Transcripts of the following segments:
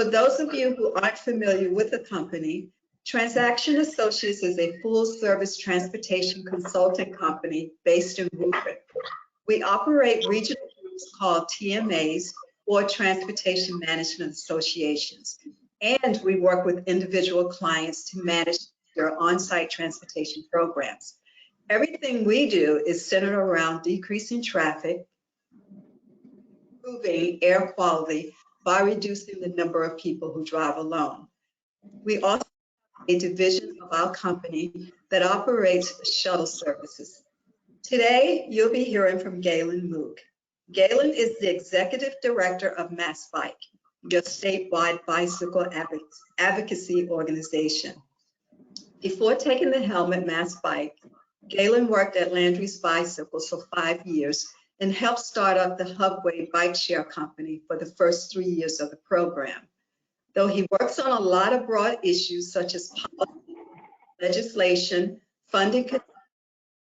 For those of you who aren't familiar with the company, TransAction Associates is a full-service transportation consulting company based in Woburn. We operate regional groups called TMAs, or Transportation Management Associations, and we work with individual clients to manage their on-site transportation programs. Everything we do is centered around decreasing traffic, improving air quality by reducing the number of people who drive alone. We also have a division of our company that operates shuttle services. Today, you'll be hearing from Galen Moog. Galen is the Executive Director of MassBike, your statewide bicycle advocacy organization. Before taking the helm at MassBike, Galen worked at Landry's Bicycles for 5 years and helped start up the Hubway bike share company for the first 3 years of the program. Though he works on a lot of broad issues such as policy, legislation, funding,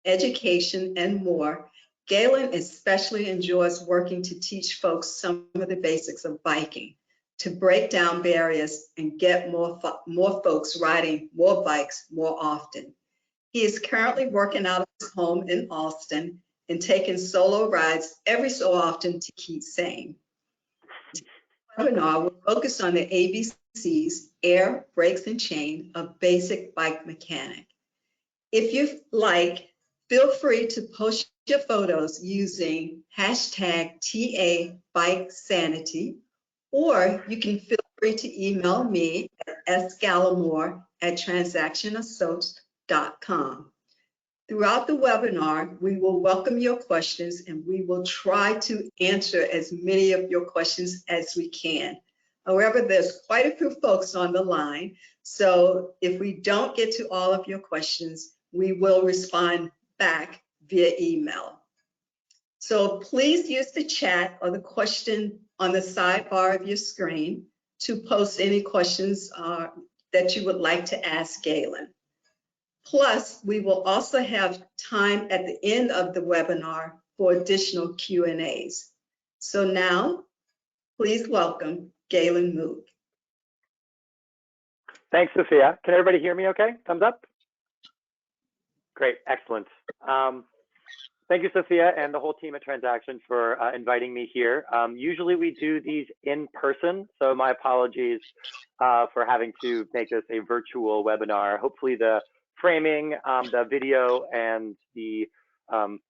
education, and more, Galen especially enjoys working to teach folks some of the basics of biking, to break down barriers and get more folks riding more bikes more often. He is currently working out of his home in Austin and taking solo rides every so often to keep sane. Today's webinar will focus on the ABCs, air, brakes, and chain of basic bike mechanic. If you like, feel free to post your photos using hashtag #TABikeSanity, or you can feel free to email me at sgallimore@transactionassociates.com. Throughout the webinar, we will welcome your questions and we will try to answer as many of your questions as we can. However, there's quite a few folks on the line, so if we don't get to all of your questions, we will respond back via email. So please use the chat or the question on the sidebar of your screen to post any questions that you would like to ask Galen. Plus, we will also have time at the end of the webinar for additional Q&As. So now, please welcome Galen Moog. Thanks, Sophia. Can everybody hear me okay? Thumbs up? Great, excellent. Thank you, Sophia, and the whole team at TransAction for inviting me here. Usually we do these in person, so my apologies for having to make this a virtual webinar. Hopefully the framing, the video, and the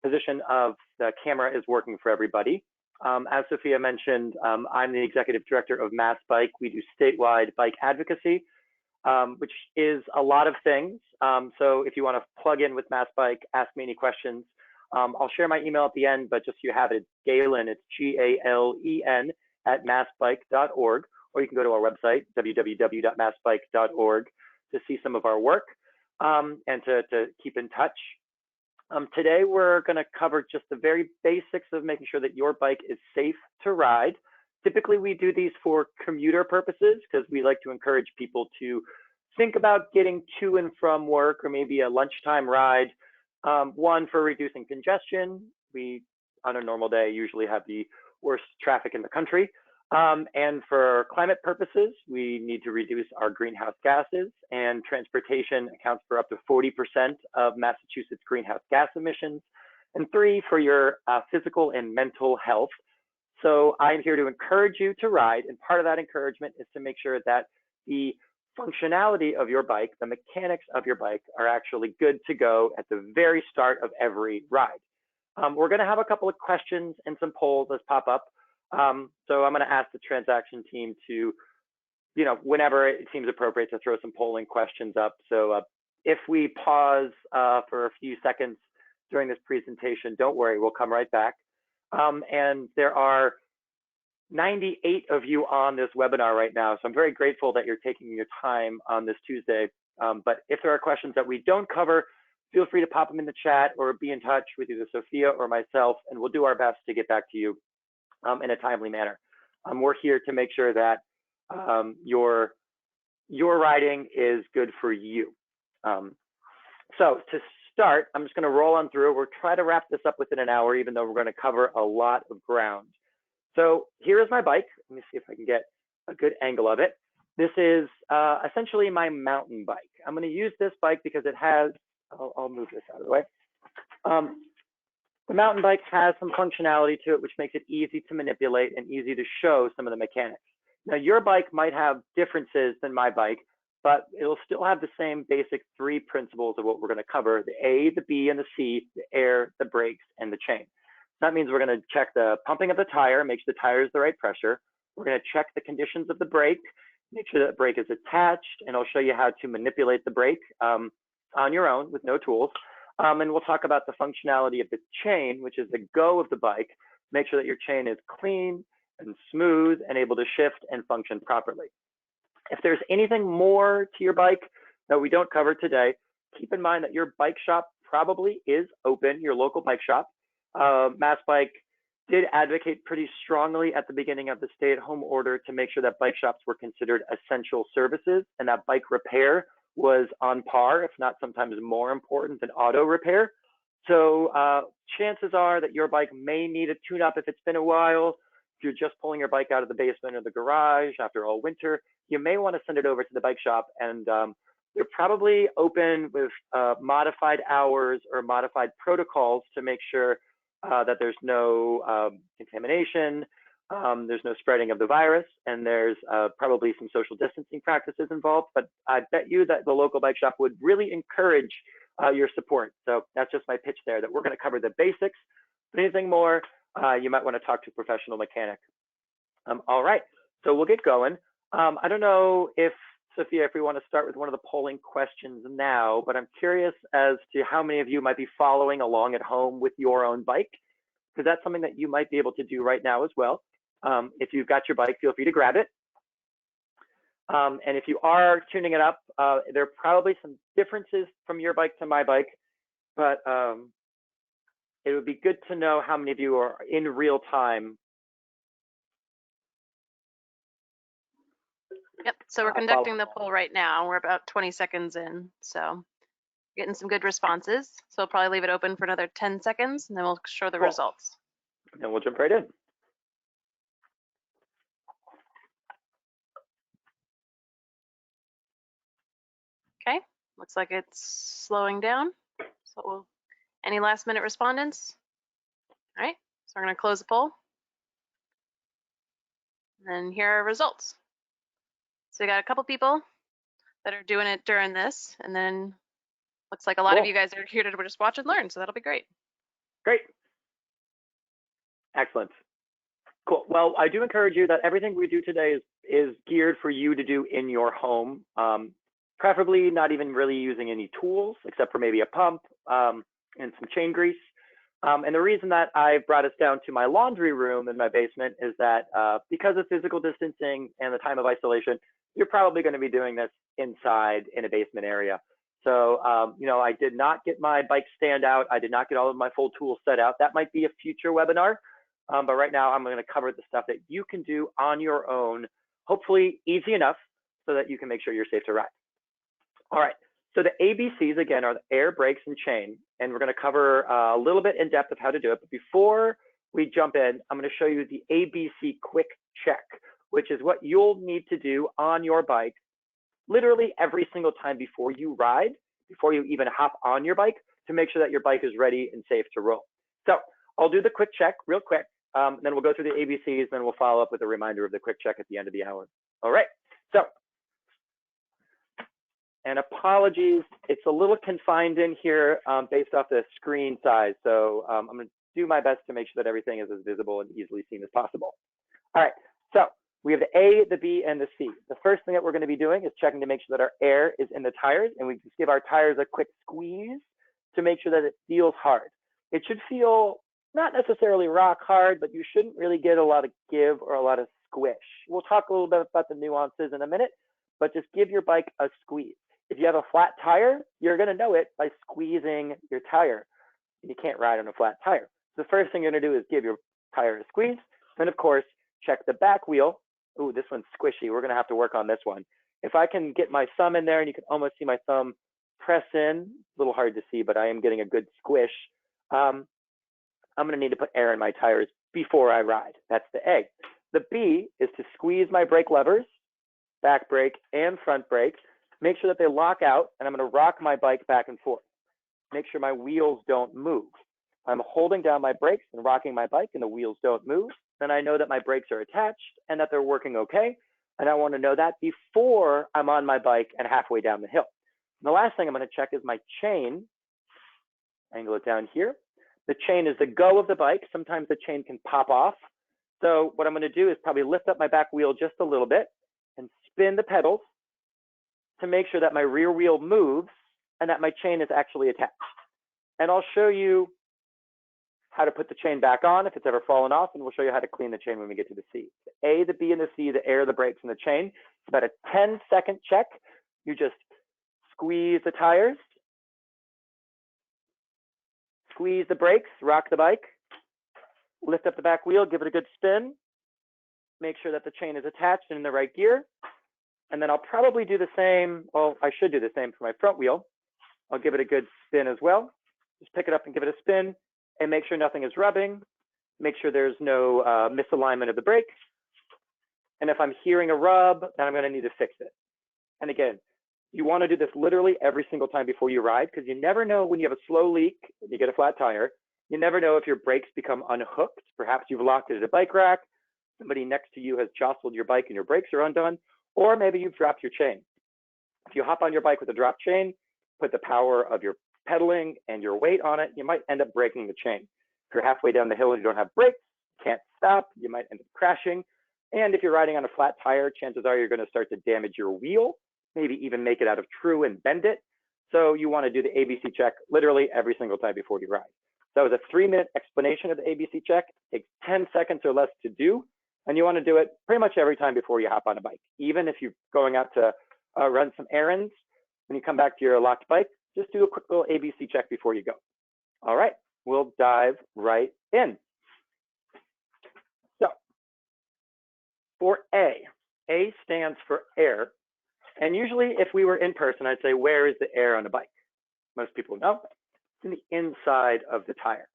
position of the camera is working for everybody. As Sophia mentioned, I'm the Executive Director of MassBike. We do statewide bike advocacy, which is a lot of things. So if you want to plug in with MassBike, ask me any questions. I'll share my email at the end, but just so you have it, Galen, it's Galen @massbike.org, or you can go to our website, www.massbike.org, to see some of our work and to keep in touch. Today, we're going to cover just the very basics of making sure that your bike is safe to ride. Typically, we do these for commuter purposes because we like to encourage people to think about getting to and from work, or maybe a lunchtime ride. One, for reducing congestion. We, on a normal day, usually have the worst traffic in the country. And for climate purposes, we need to reduce our greenhouse gases, and transportation accounts for up to 40% of Massachusetts greenhouse gas emissions. And 3, for your physical and mental health. So I'm here to encourage you to ride, and part of that encouragement is to make sure that the functionality of your bike, the mechanics of your bike, are actually good to go at the very start of every ride. We're going to have a couple of questions and some polls as pop up. So I'm going to ask the TransAction team to, whenever it seems appropriate, to throw some polling questions up. So if we pause for a few seconds during this presentation, don't worry, we'll come right back. And there are 98 of you on this webinar right now, so I'm very grateful that you're taking your time on this Tuesday. But if there are questions that we don't cover, feel free to pop them in the chat or be in touch with either Sophia or myself, and we'll do our best to get back to you in a timely manner. We're here to make sure that your riding is good for you. So to start, I'm just going to roll on through. We'll try to wrap this up within an hour, even though we're going to cover a lot of ground. So here is my bike. Let me see if I can get a good angle of it. This is essentially my mountain bike. I'm going to use this bike because it has, I'll move this out of the way. The mountain bike has some functionality to it, which makes it easy to manipulate and easy to show some of the mechanics. Now, your bike might have differences than my bike, but it'll still have the same basic 3 principles of what we're going to cover: the A, the B, and the C, the air, the brakes, and the chain. That means we're going to check the pumping of the tire, make sure the tire is the right pressure. We're going to check the conditions of the brake, make sure that brake is attached, and I'll show you how to manipulate the brake on your own with no tools. And we'll talk about the functionality of the chain, which is the go of the bike. Make sure that your chain is clean and smooth and able to shift and function properly. If there's anything more to your bike that we don't cover today, keep in mind that your bike shop probably is open, your local bike shop. MassBike did advocate pretty strongly at the beginning of the stay-at-home order to make sure that bike shops were considered essential services and that bike repair was on par, if not sometimes more important than auto repair. So chances are that your bike may need a tune-up if it's been a while. If you're just pulling your bike out of the basement or the garage after all winter, you may want to send it over to the bike shop, and they're probably open with modified hours or modified protocols to make sure that there's no contamination, there's no spreading of the virus, and there's probably some social distancing practices involved. But I bet you that the local bike shop would really encourage your support. So that's just my pitch there, that we're going to cover the basics. But anything more, you might want to talk to a professional mechanic. All right, so we'll get going. I don't know if, Sophia, if we want to start with one of the polling questions now, but I'm curious as to how many of you might be following along at home with your own bike, because that's something that you might be able to do right now as well. If you've got your bike, feel free to grab it. And if you are tuning it up, there are probably some differences from your bike to my bike, but it would be good to know how many of you are in real time. Yep, so we're conducting the poll right now. We're about 20 seconds in, so getting some good responses. So we'll probably leave it open for another 10 seconds, and then we'll show the results. And we'll jump right in. Okay, looks like it's slowing down. So any last minute respondents? All right, so we're gonna close the poll. And then here are results. So we got a couple people that are doing it during this, and then looks like a lot of you guys are here to just watch and learn, so that'll be great. Great. Excellent. Cool. Well, I do encourage you that everything we do today is geared for you to do in your home, preferably not even really using any tools except for maybe a pump and some chain grease. And the reason that I brought us down to my laundry room in my basement is that because of physical distancing and the time of isolation, you're probably going to be doing this inside in a basement area. So, you know, I did not get my bike stand out. I did not get all of my full tools set out. That might be a future webinar. But right now I'm going to cover the stuff that you can do on your own, hopefully easy enough so that you can make sure you're safe to ride. All right. So the ABCs, again, are the air, brakes, and chain. And we're going to cover a little bit in depth of how to do it. But before we jump in, I'm going to show you the ABC quick check, which is what you'll need to do on your bike literally every single time before you ride, before you even hop on your bike, to make sure that your bike is ready and safe to roll. So I'll do the quick check real quick. Then we'll go through the ABCs, then we'll follow up with a reminder of the quick check at the end of the hour. All right. So, and apologies, it's a little confined in here based off the screen size. So I'm going to do my best to make sure that everything is as visible and easily seen as possible. All right. So we have the A, the B, and the C. The first thing that we're going to be doing is checking to make sure that our air is in the tires, and we just give our tires a quick squeeze to make sure that it feels hard. It should feel not necessarily rock hard, but you shouldn't really get a lot of give or a lot of squish. We'll talk a little bit about the nuances in a minute, but just give your bike a squeeze. If you have a flat tire, you're going to know it by squeezing your tire. You can't ride on a flat tire. So the first thing you're going to do is give your tire a squeeze. Then, of course, check the back wheel. Ooh, this one's squishy. We're going to have to work on this one. If I can get my thumb in there, and you can almost see my thumb press in, a little hard to see, but I am getting a good squish. I'm going to need to put air in my tires before I ride. That's the A. The B is to squeeze my brake levers, back brake and front brake, make sure that they lock out, and I'm going to rock my bike back and forth. Make sure my wheels don't move. I'm holding down my brakes and rocking my bike and the wheels don't move. Then I know that my brakes are attached and that they're working okay. And I want to know that before I'm on my bike and halfway down the hill. And the last thing I'm going to check is my chain. Angle it down here. The chain is the go of the bike. Sometimes the chain can pop off. So what I'm going to do is probably lift up my back wheel just a little bit and spin the pedals to make sure that my rear wheel moves and that my chain is actually attached. And I'll show you how to put the chain back on if it's ever fallen off, and we'll show you how to clean the chain when we get to the C. The A, the B, and the C, the air, the brakes, and the chain. It's about a 10-second check. You just squeeze the tires, squeeze the brakes, rock the bike, lift up the back wheel, give it a good spin, make sure that the chain is attached and in the right gear. And then I'll probably do the same, well, I should do the same for my front wheel. I'll give it a good spin as well. Just pick it up and give it a spin and make sure nothing is rubbing. Make sure there's no misalignment of the brakes. And if I'm hearing a rub, then I'm gonna need to fix it. And again, you wanna do this literally every single time before you ride, because you never know when you have a slow leak and you get a flat tire, you never know if your brakes become unhooked. Perhaps you've locked it at a bike rack. Somebody next to you has jostled your bike and your brakes are undone, or maybe you've dropped your chain. If you hop on your bike with a drop chain, put the power of your pedaling and your weight on it, you might end up breaking the chain. If you're halfway down the hill and you don't have brakes, can't stop, you might end up crashing. And if you're riding on a flat tire, chances are you're going to start to damage your wheel, maybe even make it out of true and bend it. So you want to do the ABC check literally every single time before you ride. That was a 3-minute explanation of the ABC check. It takes 10 seconds or less to do. And you want to do it pretty much every time before you hop on a bike. Even if you're going out to run some errands, when you come back to your locked bike, just do a quick little ABC check before you go. All right, we'll dive right in. So for A stands for air. And usually if we were in person, I'd say, where is the air on a bike? Most people know it's in the inside of the tire.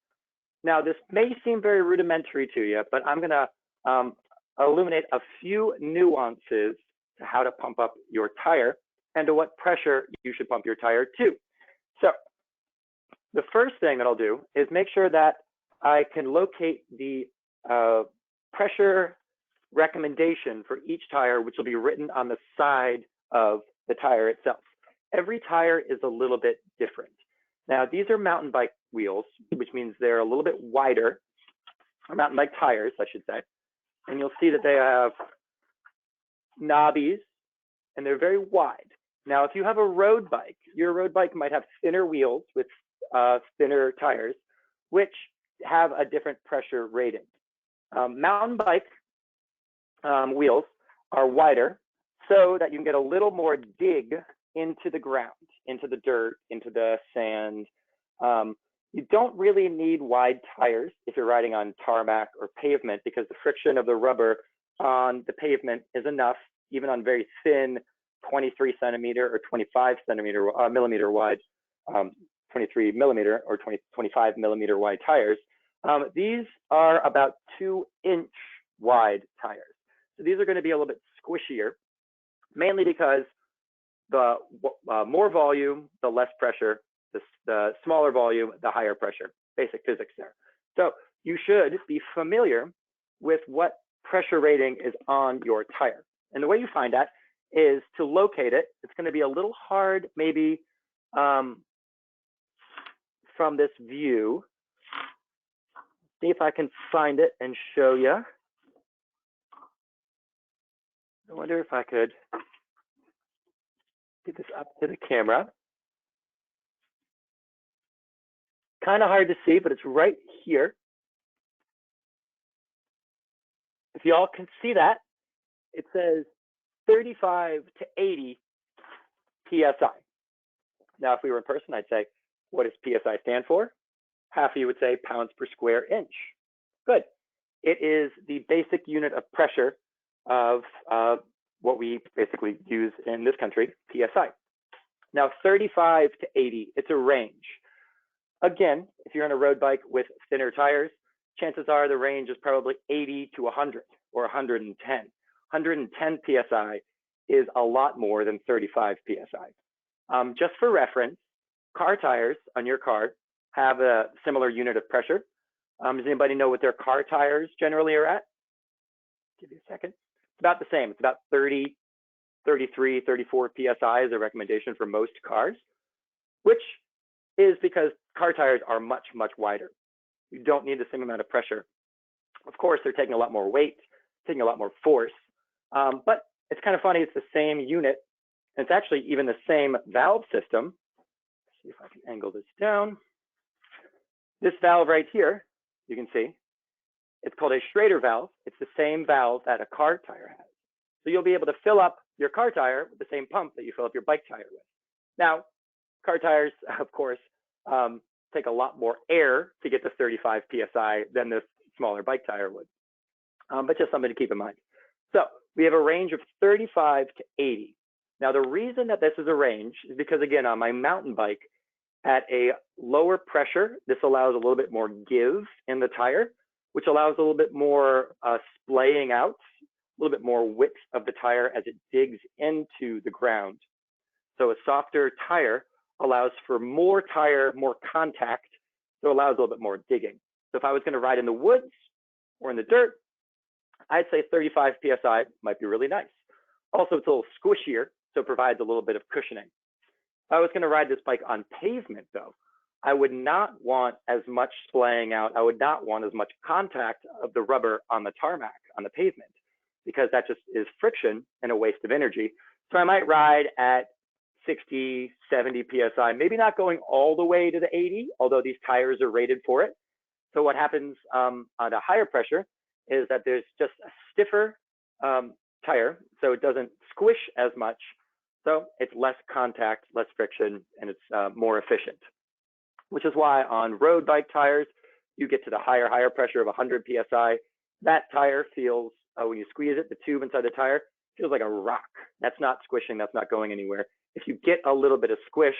Now, this may seem very rudimentary to you, but I'm gonna illuminate a few nuances to how to pump up your tire and to what pressure you should pump your tire to. So the first thing that I'll do is make sure that I can locate the pressure recommendation for each tire, which will be written on the side of the tire itself. Every tire is a little bit different. Now, these are mountain bike wheels, which means they're a little bit wider, or mountain bike tires, I should say. And you'll see that they have knobbies and they're very wide. Now, if you have a road bike, your road bike might have thinner wheels with thinner tires, which have a different pressure rating. Mountain bike wheels are wider so that you can get a little more dig into the ground, into the dirt, into the sand. You don't really need wide tires if you're riding on tarmac or pavement, because the friction of the rubber on the pavement is enough, even on very thin 23 centimeter or 25 millimeter wide, 23 millimeter or 25 millimeter wide tires. These are about 2-inch wide tires. So these are going to be a little bit squishier, mainly because the more volume, the less pressure, the smaller volume, the higher pressure, basic physics there. So you should be familiar with what pressure rating is on your tire. And the way you find that is to locate it. It's going to be a little hard, maybe from this view. See if I can find it and show you. I wonder if I could get this up to the camera. Kind of hard to see, but it's right here. If y'all can see that, it says 35 to 80 PSI. Now, if we were in person, I'd say, what does PSI stand for? Half of you would say pounds per square inch. Good. It is the basic unit of pressure of what we basically use in this country, PSI. Now, 35 to 80, it's a range. Again, if you're on a road bike with thinner tires, chances are the range is probably 80 to 100. or 110. 110 PSI is a lot more than 35 PSI. Just for reference, car tires on your car have a similar unit of pressure. Does anybody know what their car tires generally are at? Give you a second. It's about the same. It's about 30, 33, 34 PSI is a recommendation for most cars, which is because car tires are much, much wider. You don't need the same amount of pressure. Of course, they're taking a lot more weight, taking a lot more force, but it's kind of funny. It's the same unit, and it's actually even the same valve system. Let's see if I can angle this down. This valve right here, you can see, it's called a Schrader valve. It's the same valve that a car tire has. So you'll be able to fill up your car tire with the same pump that you fill up your bike tire with. Now, car tires, of course, take a lot more air to get to 35 PSI than this smaller bike tire would, but just something to keep in mind. So we have a range of 35 to 80. Now, the reason that this is a range is because, again, on my mountain bike, at a lower pressure, this allows a little bit more give in the tire, which allows a little bit more splaying out, a little bit more width of the tire as it digs into the ground. So a softer tire allows for more tire, more contact, so it allows a little bit more digging. So if I was going to ride in the woods or in the dirt, I'd say 35 PSI might be really nice. Also, it's a little squishier, so it provides a little bit of cushioning. If I was going to ride this bike on pavement, though, I would not want as much splaying out. I would not want as much contact of the rubber on the tarmac, on the pavement, because that just is friction and a waste of energy. So I might ride at 60, 70 PSI, maybe not going all the way to the 80, although these tires are rated for it. So what happens at a higher pressure is that there's just a stiffer tire, so it doesn't squish as much. So it's less contact, less friction, and it's more efficient, which is why on road bike tires, you get to the higher pressure of 100 PSI. That tire feels, when you squeeze it, the tube inside the tire feels like a rock. That's not squishing, that's not going anywhere. If you get a little bit of squish,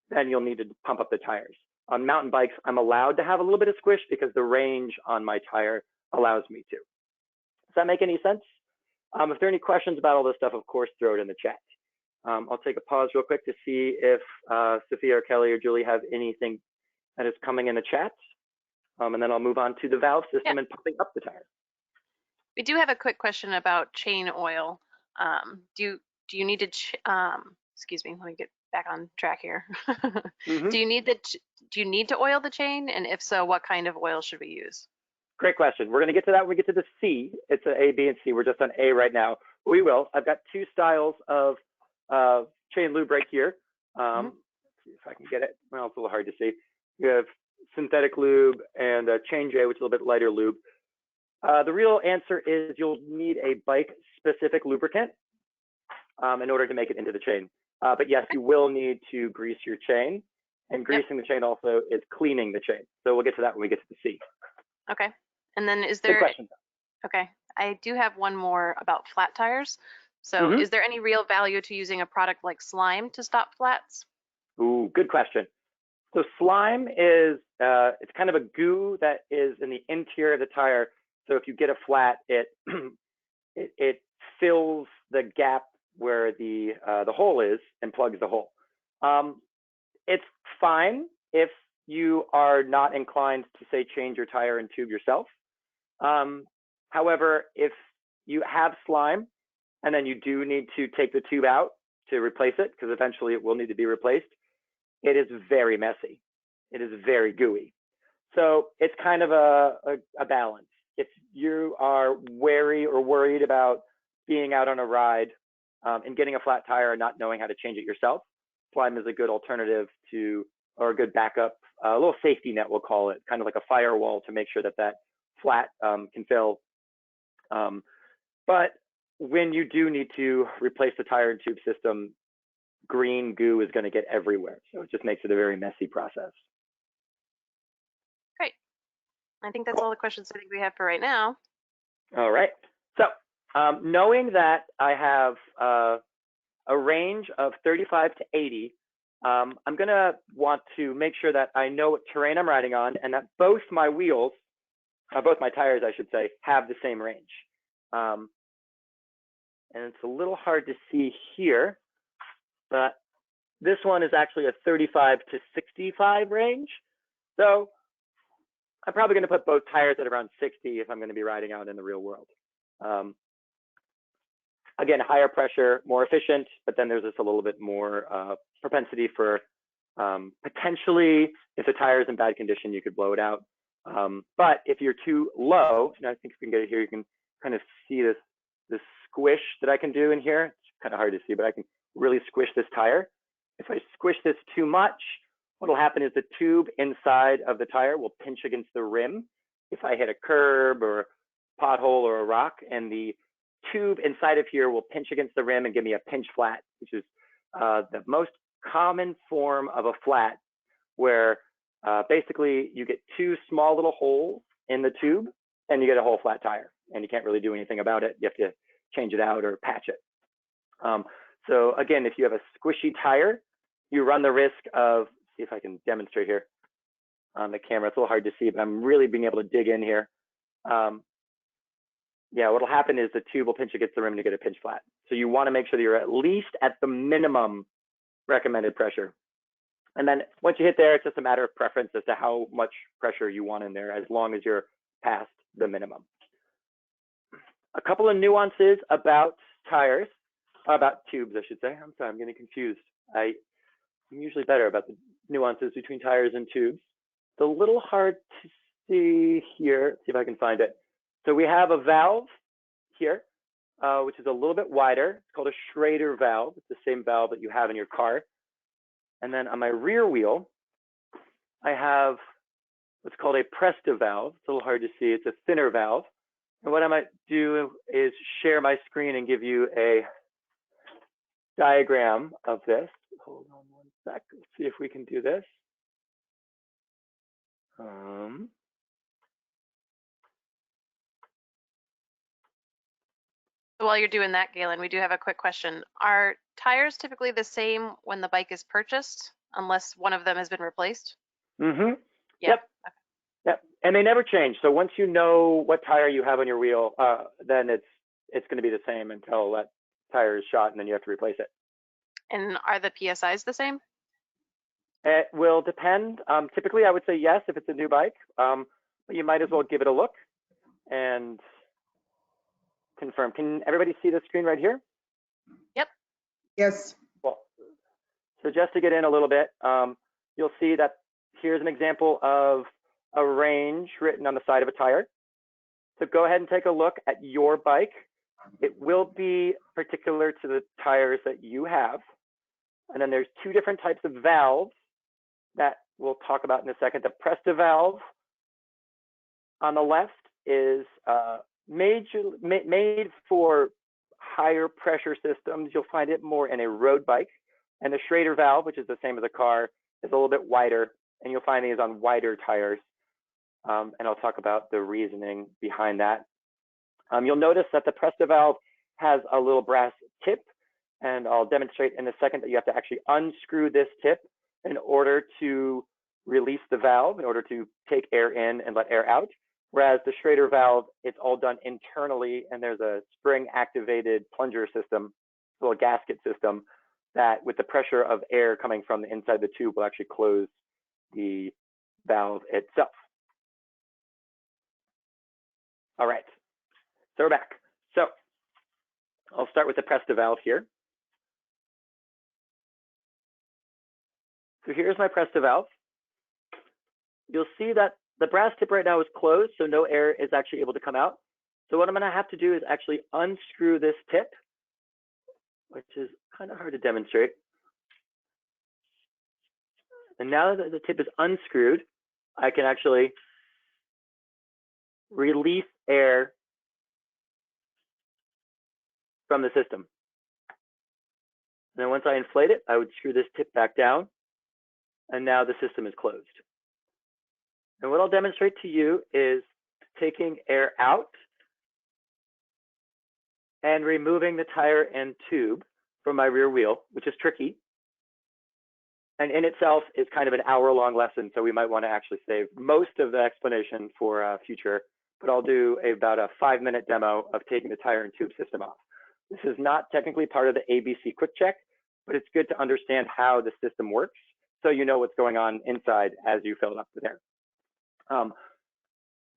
then you'll need to pump up the tires. On mountain bikes, I'm allowed to have a little bit of squish because the range on my tire allows me to. Does that make any sense? If there are any questions about all this stuff, of course, throw it in the chat. I'll take a pause real quick to see if Sophia or Kelly or Julie have anything that is coming in the chat. And then I'll move on to the valve system and pumping up the tire. We do have a quick question about chain oil. Do you need to, excuse me, let me get back on track here. Do you need to oil the chain? And if so, what kind of oil should we use? Great question. We're going to get to that when we get to the C. It's an A, B, and C. We're just on A right now. We will. I've got two styles of chain lube right here. Let's see if I can get it. Well, it's a little hard to see. We have synthetic lube and chain J, which is a little bit lighter lube. The real answer is you'll need a bike-specific lubricant in order to make it into the chain. But yes, you will need to grease your chain, and greasing the chain also is cleaning the chain. So we'll get to that when we get to the C. Okay. And then is there, okay, I do have one more about flat tires. So is there any real value to using a product like slime to stop flats? Ooh, good question. So slime is, it's kind of a goo that is in the interior of the tire. So if you get a flat, it fills the gap where the hole is and plugs the hole. It's fine if you are not inclined to, say, change your tire and tube yourself. However, if you have slime and then you do need to take the tube out to replace it, because eventually it will need to be replaced, it is very messy. It is very gooey. So it's kind of a balance. If you are wary or worried about being out on a ride and getting a flat tire and not knowing how to change it yourself, slime is a good alternative to, or a good backup, a little safety net, we'll call it, kind of like a firewall to make sure that that flat can fill. But when you do need to replace the tire and tube system, green goo is going to get everywhere. So it just makes it a very messy process. Great. I think that's all the questions I think we have for right now. All right. So knowing that I have a range of 35 to 80, I'm going to want to make sure that I know what terrain I'm riding on and that both my wheels, both my tires, I should say, have the same range. And it's a little hard to see here, but this one is actually a 35 to 65 range. So I'm probably going to put both tires at around 60 if I'm going to be riding out in the real world. Again, higher pressure, more efficient, but then there's just a little bit more propensity for potentially, if the tire is in bad condition, you could blow it out. But if you're too low, and I think if we can get it here, you can kind of see this squish that I can do in here. It's kind of hard to see, but I can really squish this tire. If I squish this too much, what will happen is the tube inside of the tire will pinch against the rim if I hit a curb or pothole or a rock, and the tube inside of here will pinch against the rim and give me a pinch flat, which is the most common form of a flat, where basically you get two small little holes in the tube and you get a whole flat tire, and you can't really do anything about it. You have to change it out or patch it. So again, if you have a squishy tire, you run the risk of, see if I can demonstrate here on the camera. It's a little hard to see, but I'm really being able to dig in here. Yeah, what'll happen is the tube will pinch against the rim to get a pinch flat. So you want to make sure that you're at least at the minimum recommended pressure. And then once you hit there, it's just a matter of preference as to how much pressure you want in there, as long as you're past the minimum. A couple of nuances about tires, about tubes, I should say. I'm sorry, I'm getting confused. I'm usually better about the nuances between tires and tubes. It's a little hard to see here. See if I can find it. So we have a valve here, which is a little bit wider. It's called a Schrader valve. It's the same valve that you have in your car. And then on my rear wheel, I have what's called a Presta valve. It's a little hard to see. It's a thinner valve. And what I might do is share my screen and give you a diagram of this. Hold on one sec. Let's see if we can do this. While you're doing that, Galen, we do have a quick question. Are tires typically the same when the bike is purchased, unless one of them has been replaced? Mm-hmm. Yeah. Yep. Okay. Yep. And they never change. So once you know what tire you have on your wheel, then it's going to be the same until that tire is shot, and then you have to replace it. And are the PSIs the same? It will depend. Typically, I would say yes if it's a new bike, but you might as well give it a look and confirm. Can everybody see the screen right here? Yep. Yes. Well, so just to get in a little bit, you'll see that here's an example of a range written on the side of a tire. So go ahead and take a look at your bike. It will be particular to the tires that you have. And then there's two different types of valves that we'll talk about in a second. The Presta valve on the left is made for higher pressure systems. You'll find it more in a road bike. And the Schrader valve, which is the same as a car, is a little bit wider, and you'll find these on wider tires. And I'll talk about the reasoning behind that. You'll notice that the Presta valve has a little brass tip, and I'll demonstrate in a second that you have to actually unscrew this tip in order to release the valve, in order to take air in and let air out. Whereas the Schrader valve, it's all done internally, and there's a spring-activated plunger system, a little gasket system, that with the pressure of air coming from the inside of the tube will actually close the valve itself. All right, so we're back. So I'll start with the Presta valve here. So here's my Presta valve. You'll see that the brass tip right now is closed, so no air is actually able to come out. So what I'm going to have to do is actually unscrew this tip, which is kind of hard to demonstrate. And now that the tip is unscrewed, I can actually release air from the system. And then once I inflate it, I would screw this tip back down, and now the system is closed. And what I'll demonstrate to you is taking air out and removing the tire and tube from my rear wheel, which is tricky. And in itself is kind of an hour-long lesson, so we might want to actually save most of the explanation for future but I'll do about a 5-minute demo of taking the tire and tube system off. This is not technically part of the ABC quick check, but it's good to understand how the system works so you know what's going on inside as you fill it up with air.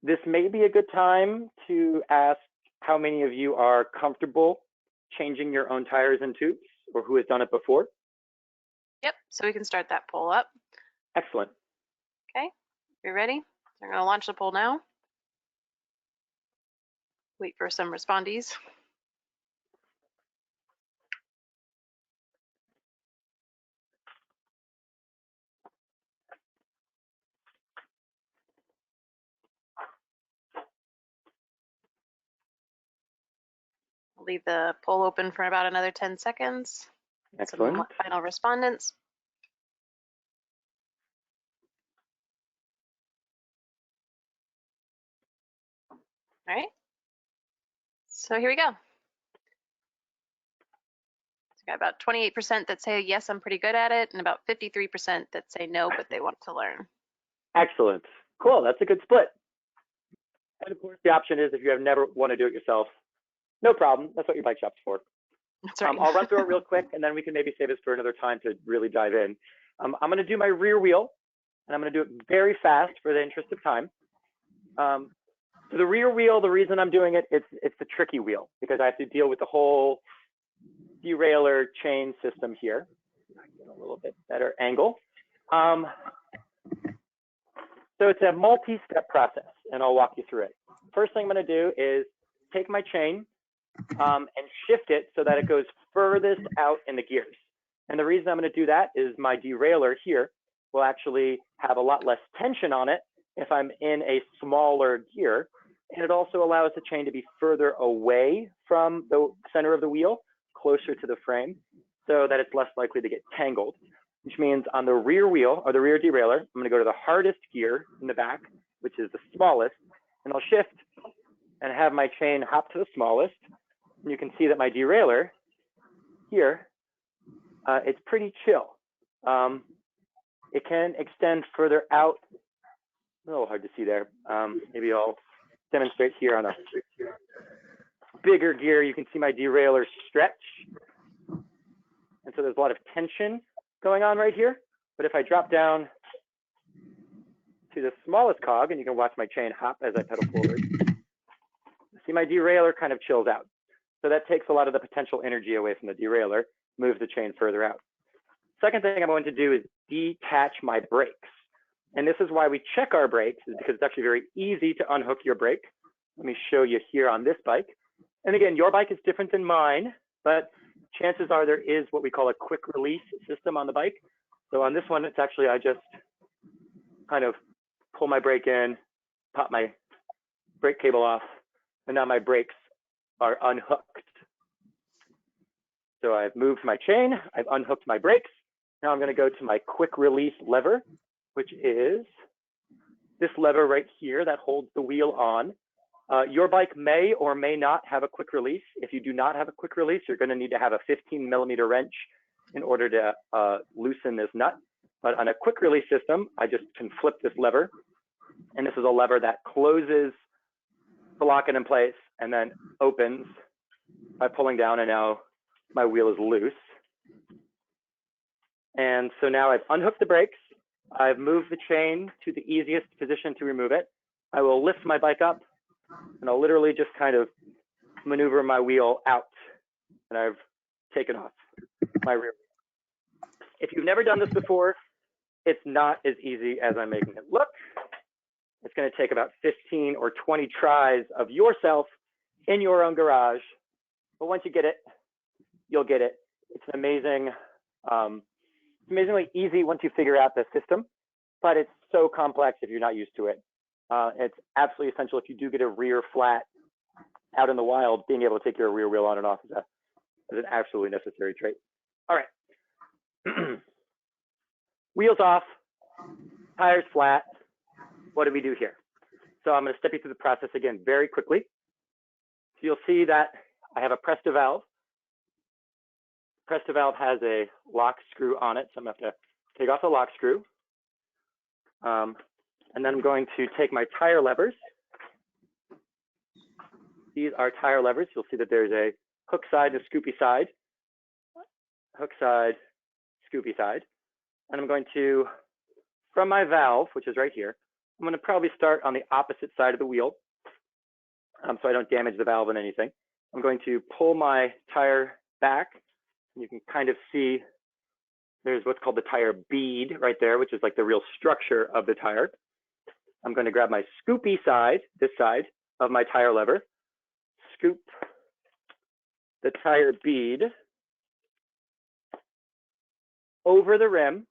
This may be a good time to ask how many of you are comfortable changing your own tires and tubes, or who has done it before? Yep, so we can start that poll up. Excellent. Okay, you ready? I'm gonna launch the poll now. Wait for some respondees. I'll leave the poll open for about another 10 seconds. Excellent. Some final respondents. All right, so here we go. So got about 28% that say, yes, I'm pretty good at it, and about 53% that say no, but they want to learn. Excellent. Cool, that's a good split. And of course, the option is if you have never want to do it yourself, no problem. That's what your bike shop's for. That's right. I'll run through it real quick, and then we can maybe save this for another time to really dive in. I'm going to do my rear wheel, and I'm going to do it very fast for the interest of time. So the rear wheel, the reason I'm doing it, it's the tricky wheel because I have to deal with the whole derailleur chain system here. Get a little bit better angle. So it's a multi-step process, and I'll walk you through it. First thing I'm going to do is take my chain and shift it so that it goes furthest out in the gears. And the reason I'm going to do that is my derailleur here will actually have a lot less tension on it if I'm in a smaller gear. And it also allows the chain to be further away from the center of the wheel, closer to the frame, so that it's less likely to get tangled, which means on the rear wheel or the rear derailleur, I'm going to go to the hardest gear in the back, which is the smallest, and I'll shift and have my chain hop to the smallest. And you can see that my derailleur here, it's pretty chill. It can extend further out. A little hard to see there. Maybe I'll demonstrate here on a bigger gear. You can see my derailleur stretch. And so there's a lot of tension going on right here. But if I drop down to the smallest cog, and you can watch my chain hop as I pedal forward, you see my derailleur kind of chills out. So that takes a lot of the potential energy away from the derailleur, moves the chain further out. Second thing I'm going to do is detach my brakes. And this is why we check our brakes, is because it's actually very easy to unhook your brake. Let me show you here on this bike. And again, your bike is different than mine, but chances are there is what we call a quick release system on the bike. So on this one, it's actually, I just kind of pull my brake in, pop my brake cable off, and now my brakes are unhooked. So I've moved my chain, I've unhooked my brakes. Now I'm going to go to my quick release lever, which is this lever right here that holds the wheel on. Your bike may or may not have a quick release. If you do not have a quick release, you're going to need to have a 15mm wrench in order to loosen this nut. But on a quick release system, I just can flip this lever. And this is a lever that closes to lock it in place and then opens by pulling down, and now my wheel is loose. And so now I've unhooked the brakes. I've moved the chain to the easiest position to remove it. I will lift my bike up, and I'll literally just kind of maneuver my wheel out, and I've taken off my rear wheel. If you've never done this before, it's not as easy as I'm making it look. It's going to take about 15 or 20 tries of yourself in your own garage. But once you get it, you'll get it. It's amazing. Amazingly easy once you figure out the system, but it's so complex if you're not used to it. It's absolutely essential if you do get a rear flat out in the wild, being able to take your rear wheel on and off is an absolutely necessary trait. All right. Wheels off, tires flat. What do we do here? So I'm going to step you through the process again very quickly. So you'll see that I have a Presta valve. Presta valve has a lock screw on it, so I'm going to have to take off the lock screw. And then I'm going to take my tire levers, these are tire levers. You'll see that there's a hook side and a scoopy side. Hook side, scoopy side. And I'm going to, from my valve, which is right here, I'm going to probably start on the opposite side of the wheel so I don't damage the valve in anything. I'm going to pull my tire back. You can kind of see there's what's called the tire bead right there, which is like the real structure of the tire. I'm going to grab my scoopy side, this side of my tire lever, scoop the tire bead over the rim,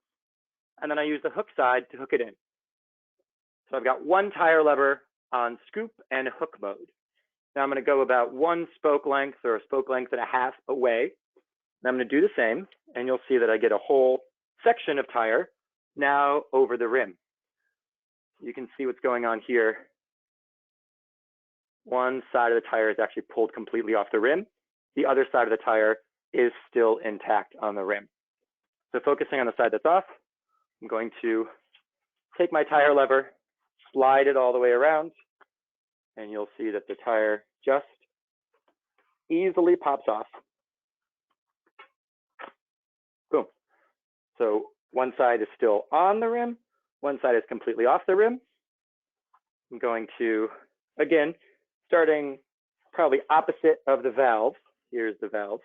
and then I use the hook side to hook it in. So I've got one tire lever on scoop and hook mode. Now I'm going to go about 1 spoke length or a spoke length and a half away. And I'm going to do the same, and you'll see that I get a whole section of tire now over the rim. You can see what's going on here. One side of the tire is actually pulled completely off the rim. The other side of the tire is still intact on the rim. So focusing on the side that's off, I'm going to take my tire lever, slide it all the way around, and you'll see that the tire just easily pops off. Boom. So one side is still on the rim, one side is completely off the rim. I'm going to, again, starting probably opposite of the valve. Here's the valve.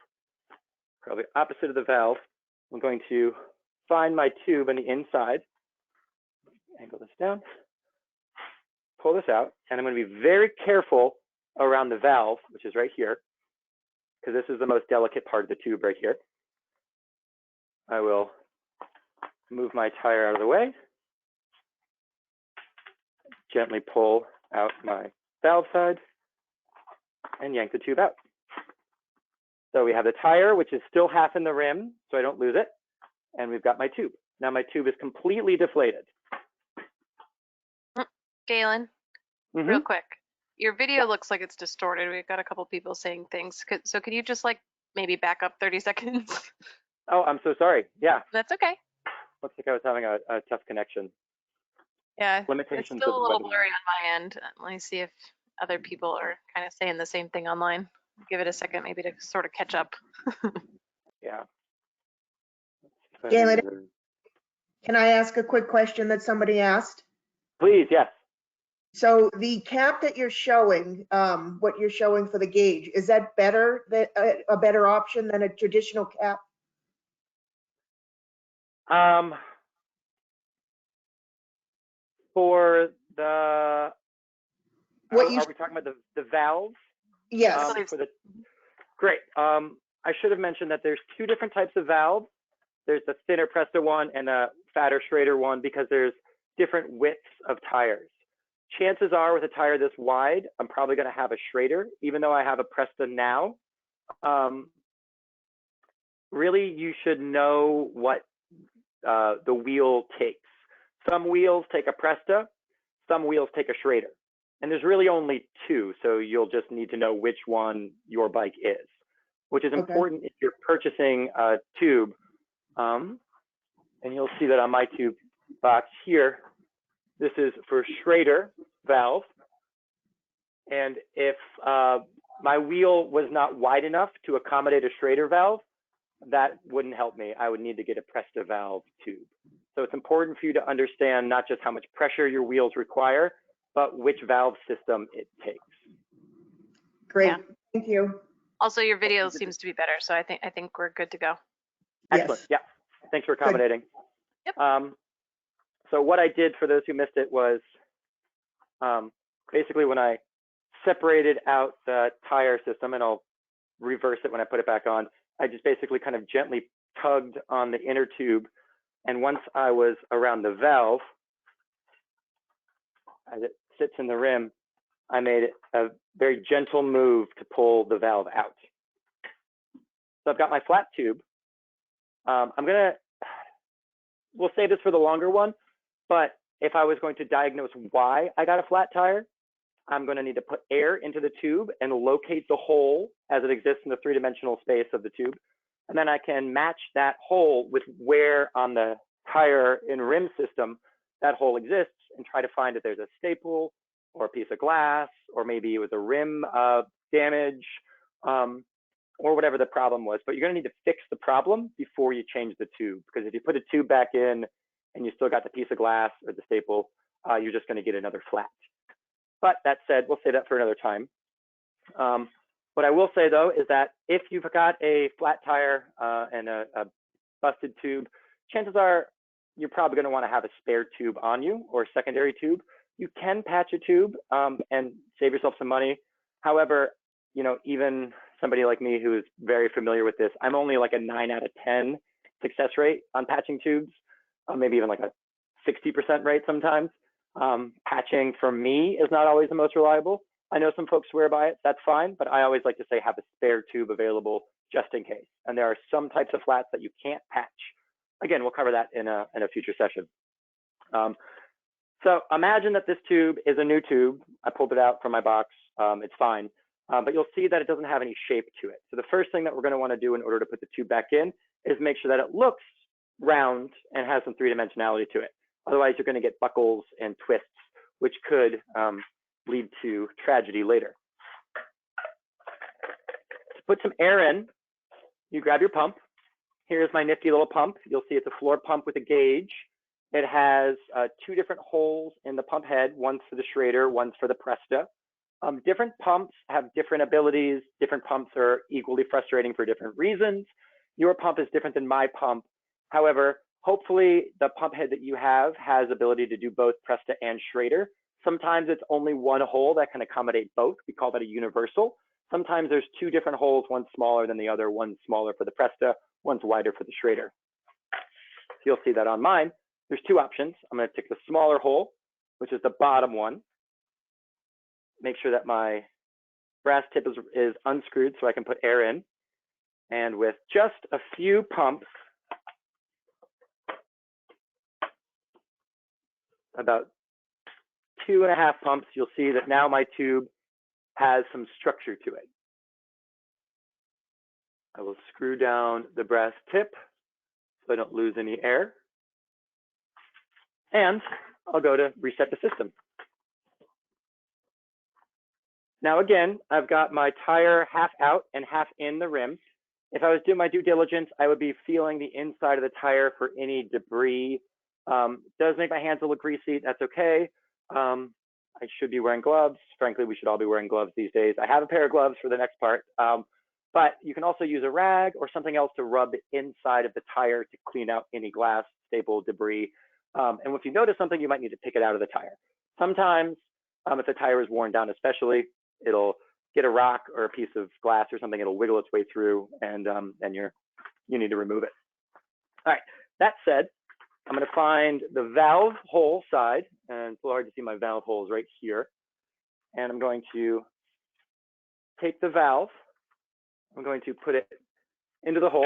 Probably opposite of the valve. I'm going to find my tube on the inside, angle this down, pull this out, and I'm going to be very careful around the valve, which is right here, because this is the most delicate part of the tube right here. I will move my tire out of the way, gently pull out my valve side, and yank the tube out. So we have the tire, which is still half in the rim, so I don't lose it. And we've got my tube. Now my tube is completely deflated. Galen, real quick. Your video looks like it's distorted. We've got a couple people saying things. So could you just like maybe back up 30 seconds? Oh, I'm so sorry. Yeah. That's okay. Looks like I was having a tough connection. Yeah, Limitations it's still a little of the blurry on my end. Let me see if other people are kind of saying the same thing online. Give it a second maybe to sort of catch up. Yeah. Galen, can I ask a quick question that somebody asked? Please, yes. So the cap that you're showing, what you're showing for the gauge, is that better, a better option than a traditional cap? For the, What are we talking about the valves? Yes. Great. I should have mentioned that there's 2 different types of valves. There's the thinner Presta one and a fatter Schrader one because there's different widths of tires. Chances are with a tire this wide, I'm probably going to have a Schrader, even though I have a Presta now. Really, you should know what the wheel takes. Some wheels take a Presta, some wheels take a Schrader. And there's really only 2, so you'll just need to know which one your bike is, which is important if you're purchasing a tube. And you'll see that on my tube box here, this is for Schrader valve. And if my wheel was not wide enough to accommodate a Schrader valve, that wouldn't help me. I would need to get a Presta valve tube. So it's important for you to understand not just how much pressure your wheels require, but which valve system it takes. Great, Yeah. Thank you. Also, your video seems to be better, so I think we're good to go. Excellent. Yes. Yeah. Thanks for accommodating. Yep. So what I did for those who missed it was basically when I separated out the tire system, and I'll reverse it when I put it back on, I just basically kind of gently tugged on the inner tube. And once I was around the valve, as it sits in the rim, I made a very gentle move to pull the valve out. So I've got my flat tube. We'll save this for the longer one, but if I was going to diagnose why I got a flat tire, I'm going to need to put air into the tube and locate the hole as it exists in the 3-dimensional space of the tube. And then I can match that hole with where on the tire and rim system that hole exists and try to find if there's a staple or a piece of glass, or maybe it was a rim damage, or whatever the problem was. But you're going to need to fix the problem before you change the tube, because if you put a tube back in and you still got the piece of glass or the staple, you're just going to get another flat. But that said, we'll say that for another time. What I will say though is that if you've got a flat tire and a busted tube, chances are you're probably going to want to have a spare tube on you, or a secondary tube. You can patch a tube and save yourself some money. However, you know, even somebody like me who is very familiar with this, I'm only like a 9 out of 10 success rate on patching tubes, maybe even like a 60% rate sometimes. Patching for me is not always the most reliable. I know some folks swear by it, that's fine, but I always like to say have a spare tube available just in case. And there are some types of flats that you can't patch. Again, we'll cover that in a future session. So imagine that this tube is a new tube. I pulled it out from my box, it's fine. But you'll see that it doesn't have any shape to it. So the first thing that we're going to want to do in order to put the tube back in is make sure that it looks round and has some three-dimensionality to it. Otherwise, you're going to get buckles and twists, which could lead to tragedy later. To put some air in, you grab your pump. Here's my nifty little pump. You'll see it's a floor pump with a gauge. It has 2 different holes in the pump head, one's for the Schrader, one's for the Presta. Different pumps have different abilities. Different pumps are equally frustrating for different reasons. Your pump is different than my pump. However, hopefully the pump head that you have has ability to do both Presta and Schrader. Sometimes it's only one hole that can accommodate both. We call that a universal. Sometimes there's 2 different holes, one smaller than the other, one smaller for the Presta, one's wider for the Schrader. So you'll see that on mine. There's 2 options. I'm going to take the smaller hole, which is the bottom one. Make sure that my brass tip is unscrewed so I can put air in. And with just a few pumps, about 2.5 pumps, you'll see that now my tube has some structure to it. I will screw down the brass tip so I don't lose any air. And I'll go to reset the system. Now again, I've got my tire half out and half in the rim. If I was doing my due diligence, I would be feeling the inside of the tire for any debris. Does make my hands a little greasy, that's okay. I should be wearing gloves. Frankly, we should all be wearing gloves these days. I have a pair of gloves for the next part, but you can also use a rag or something else to rub the inside of the tire to clean out any glass, staple, debris. And if you notice something, you might need to pick it out of the tire. Sometimes, if the tire is worn down especially, it'll get a rock or a piece of glass or something, it'll wiggle its way through, and you need to remove it. All right, that said, I'm going to find the valve hole side, and it's a little hard to see my valve holes right here. And I'm going to take the valve, I'm going to put it into the hole,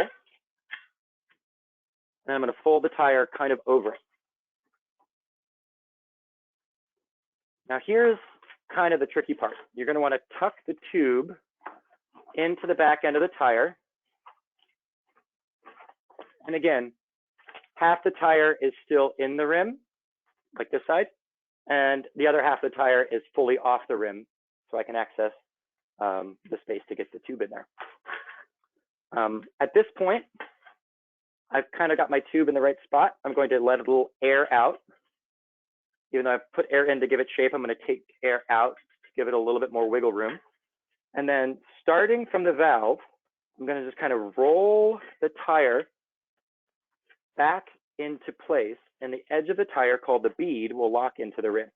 and I'm going to fold the tire kind of over it. Now here's kind of the tricky part. You're going to want to tuck the tube into the back end of the tire. And again, half the tire is still in the rim, like this side, and the other half of the tire is fully off the rim, so I can access the space to get the tube in there. At this point, I've kind of got my tube in the right spot. I'm going to let a little air out. Even though I've put air in to give it shape, I'm going to take air out to give it a little bit more wiggle room. And then starting from the valve, I'm going to just kind of roll the tire back into place, and the edge of the tire, called the bead, will lock into the rim.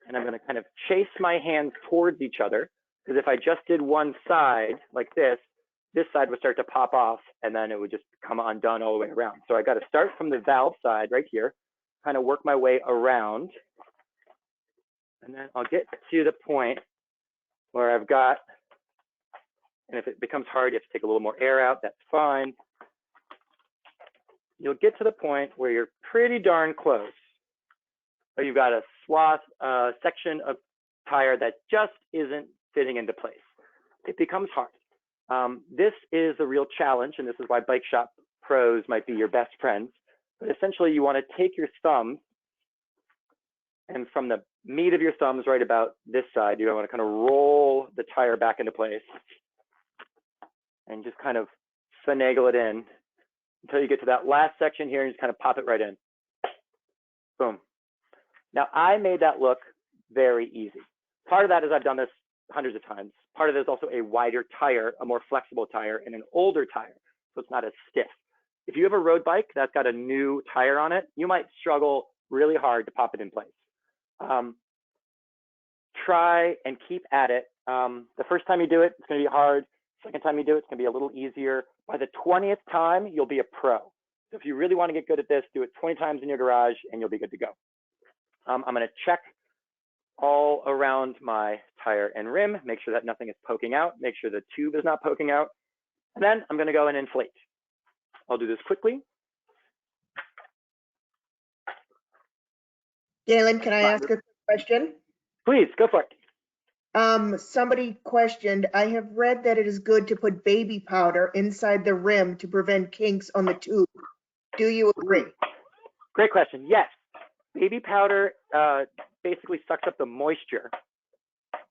And I'm going to kind of chase my hands towards each other, because if I just did one side like this side would start to pop off, and then it would just come undone all the way around. So I got to start from the valve side right here, kind of work my way around, and then I'll get to the point where I've got, and if it becomes hard, you have to take a little more air out, that's fine. You'll get to the point where you're pretty darn close, but you've got a swath, section of tire that just isn't fitting into place. It becomes hard. This is a real challenge, and this is why bike shop pros might be your best friends. But essentially, you want to take your thumb, and from the meat of your thumb is right about this side. You want to kind of roll the tire back into place and just kind of finagle it in until you get to that last section here and just kind of pop it right in. Boom. Now, I made that look very easy. Part of that is I've done this hundreds of times. Part of it is also a wider tire, a more flexible tire, and an older tire, so it's not as stiff. If you have a road bike that's got a new tire on it, you might struggle really hard to pop it in place. Try and keep at it. The first time you do it, it's going to be hard. Second time you do it, it's going to be a little easier. By the 20th time, you'll be a pro. So if you really want to get good at this, do it 20 times in your garage and you'll be good to go. I'm going to check all around my tire and rim, make sure that nothing is poking out, make sure the tube is not poking out, and then I'm going to go and inflate. I'll do this quickly. Galen, can I ask a quick question? Please, go for it. Somebody questioned, I have read that it is good to put baby powder inside the rim to prevent kinks on the tube. Do you agree? Great question. Yes. Baby powder basically sucks up the moisture.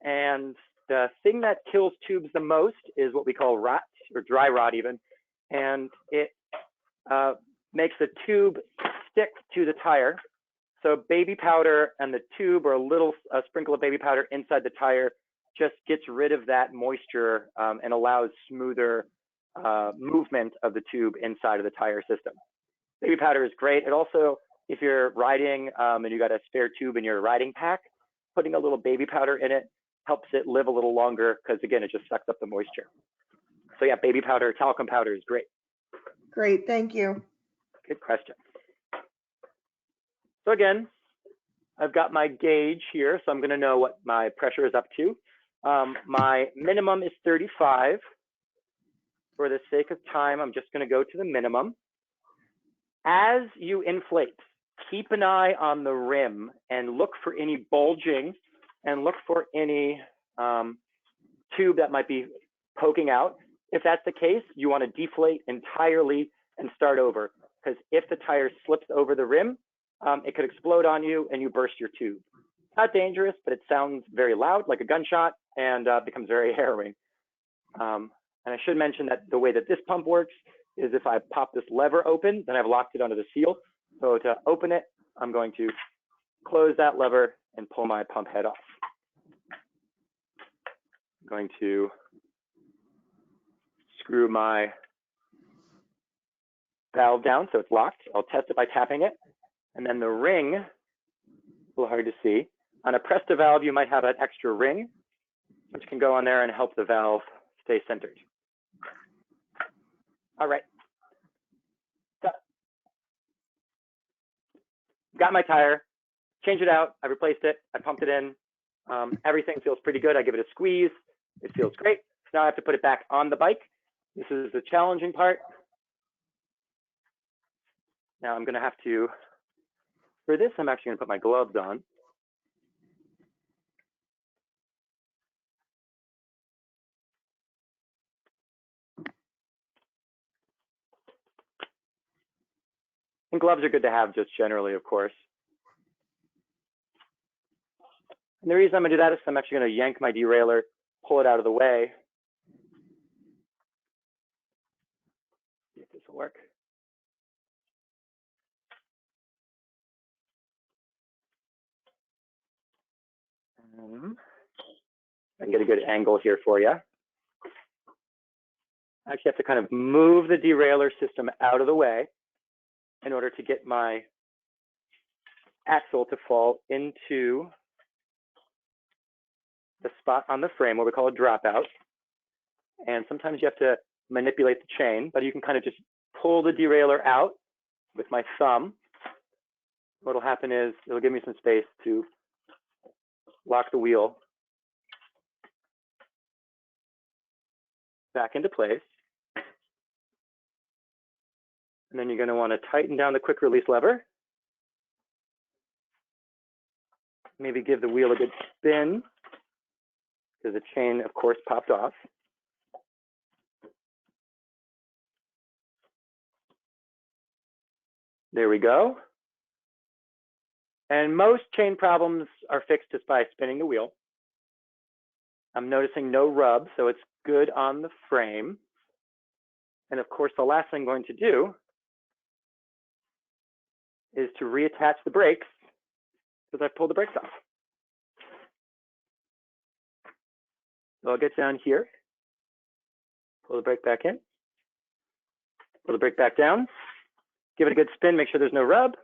And the thing that kills tubes the most is what we call rot, or dry rot even. And it makes the tube stick to the tire. So baby powder and the tube, or a little sprinkle of baby powder inside the tire, just gets rid of that moisture and allows smoother movement of the tube inside of the tire system. Baby powder is great. It also, if you're riding and you got a spare tube in your riding pack, putting a little baby powder in it helps it live a little longer because, again, it just sucks up the moisture. So yeah, baby powder, talcum powder is great. Great, thank you. Good question. So again, I've got my gauge here, so I'm going to know what my pressure is up to. My minimum is 35. For the sake of time, I'm just going to go to the minimum. As you inflate, keep an eye on the rim and look for any bulging and look for any tube that might be poking out. If that's the case, you want to deflate entirely and start over, because if the tire slips over the rim, it could explode on you and you burst your tube. Not dangerous, but it sounds very loud, like a gunshot, and becomes very harrowing. And I should mention that the way that this pump works is if I pop this lever open, then I've locked it onto the seal. So to open it, I'm going to close that lever and pull my pump head off. I'm going to screw my valve down so it's locked. I'll test it by tapping it. And then the ring, a little hard to see. On a Presta valve, you might have an extra ring, which can go on there and help the valve stay centered. All right. So, got my tire, changed it out, I replaced it, I pumped it in. Everything feels pretty good. I give it a squeeze. It feels great. So now I have to put it back on the bike. This is the challenging part. Now I'm going to have to, for this, I'm actually going to put my gloves on. And gloves are good to have just generally, of course. And the reason I'm going to do that is I'm actually going to yank my derailleur, pull it out of the way. See if this will work. I can get a good angle here for you. I actually have to kind of move the derailleur system out of the way in order to get my axle to fall into the spot on the frame, what we call a dropout. And sometimes you have to manipulate the chain, but you can kind of just pull the derailleur out with my thumb. What'll happen is it'll give me some space to lock the wheel back into place. And then you're going to want to tighten down the quick release lever. Maybe give the wheel a good spin, because the chain, of course, popped off. There we go. And most chain problems are fixed just by spinning the wheel. I'm noticing no rub, so it's good on the frame. And of course, the last thing I'm going to do is to reattach the brakes because I've pulled the brakes off. So I'll get down here, pull the brake back in, pull the brake back down, give it a good spin, make sure there's no rub.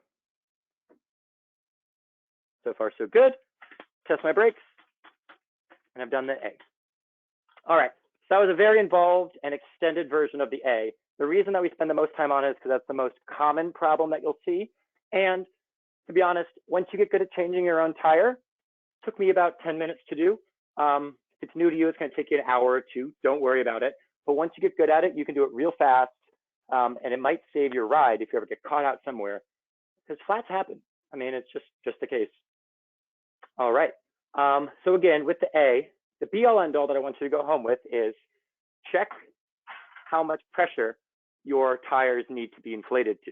So far, so good. Test my brakes, and I've done the A. All right, so that was a very involved and extended version of the A. The reason that we spend the most time on it is because that's the most common problem that you'll see. And to be honest, once you get good at changing your own tire, it took me about 10 minutes to do. If it's new to you, it's going to take you an hour or two. Don't worry about it. But once you get good at it, you can do it real fast, and it might save your ride if you ever get caught out somewhere, because flats happen. I mean, it's just the case. All right. So again, with the A, the be-all end-all that I want you to go home with is check how much pressure your tires need to be inflated to.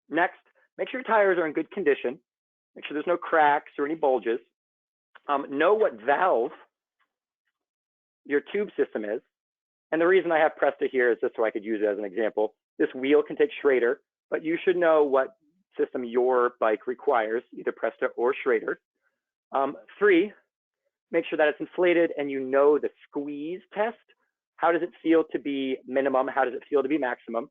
Next, make sure your tires are in good condition. Make sure there's no cracks or any bulges. Know what valve your tube system is. And the reason I have Presta here is just so I could use it as an example. This wheel can take Schrader, but you should know what system your bike requires, either Presta or Schrader. 3, make sure that it's inflated and you know the squeeze test. How does it feel to be minimum? How does it feel to be maximum?